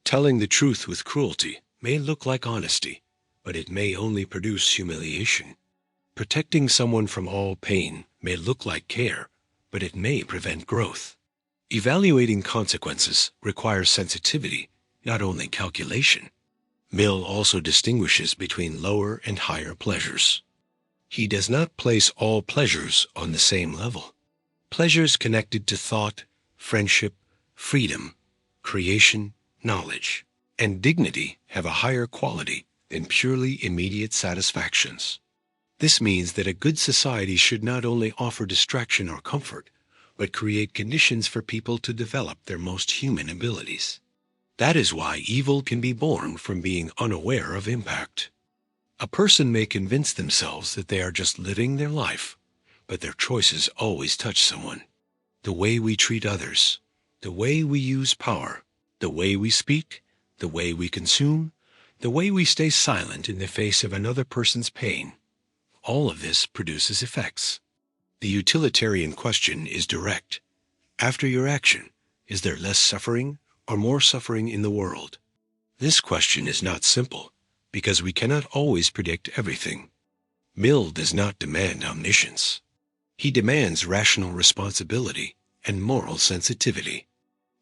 Telling the truth with cruelty may look like honesty, but it may only produce humiliation. Protecting someone from all pain may look like care, but it may prevent growth. Evaluating consequences requires sensitivity, not only calculation. Mill also distinguishes between lower and higher pleasures. He does not place all pleasures on the same level. Pleasures connected to thought, friendship, freedom, creation, knowledge, and dignity have a higher quality than purely immediate satisfactions. This means that a good society should not only offer distraction or comfort, but create conditions for people to develop their most human abilities. That is why evil can be born from being unaware of impact. A person may convince themselves that they are just living their life, but their choices always touch someone. The way we treat others, the way we use power, the way we speak, the way we consume, the way we stay silent in the face of another person's pain, all of this produces effects. The utilitarian question is direct. After your action, is there less suffering or more suffering in the world? This question is not simple, because we cannot always predict everything. Mill does not demand omniscience. He demands rational responsibility and moral sensitivity.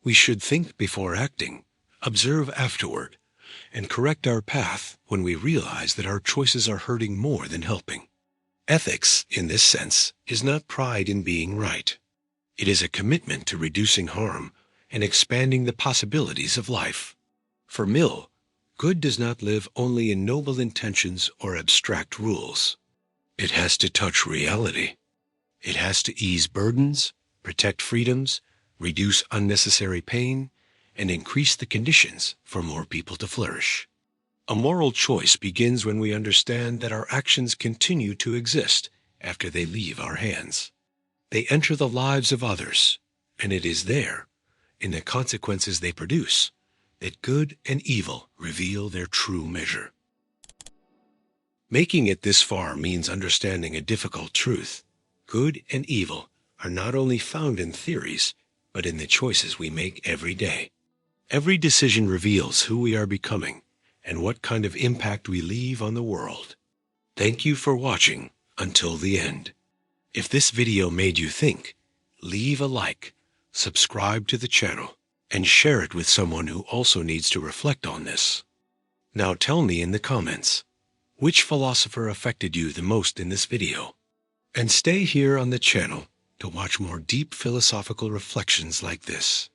We should think before acting, observe afterward, and correct our path when we realize that our choices are hurting more than helping. Ethics, in this sense, is not pride in being right. It is a commitment to reducing harm and expanding the possibilities of life. For Mill, good does not live only in noble intentions or abstract rules. It has to touch reality. It has to ease burdens, protect freedoms, reduce unnecessary pain, and increase the conditions for more people to flourish. A moral choice begins when we understand that our actions continue to exist after they leave our hands. They enter the lives of others, and it is there, in the consequences they produce, that good and evil reveal their true measure. Making it this far means understanding a difficult truth. Good and evil are not only found in theories, but in the choices we make every day. Every decision reveals who we are becoming and what kind of impact we leave on the world. Thank you for watching until the end. If this video made you think, leave a like, subscribe to the channel, and share it with someone who also needs to reflect on this. Now tell me in the comments, which philosopher affected you the most in this video? And stay here on the channel to watch more deep philosophical reflections like this.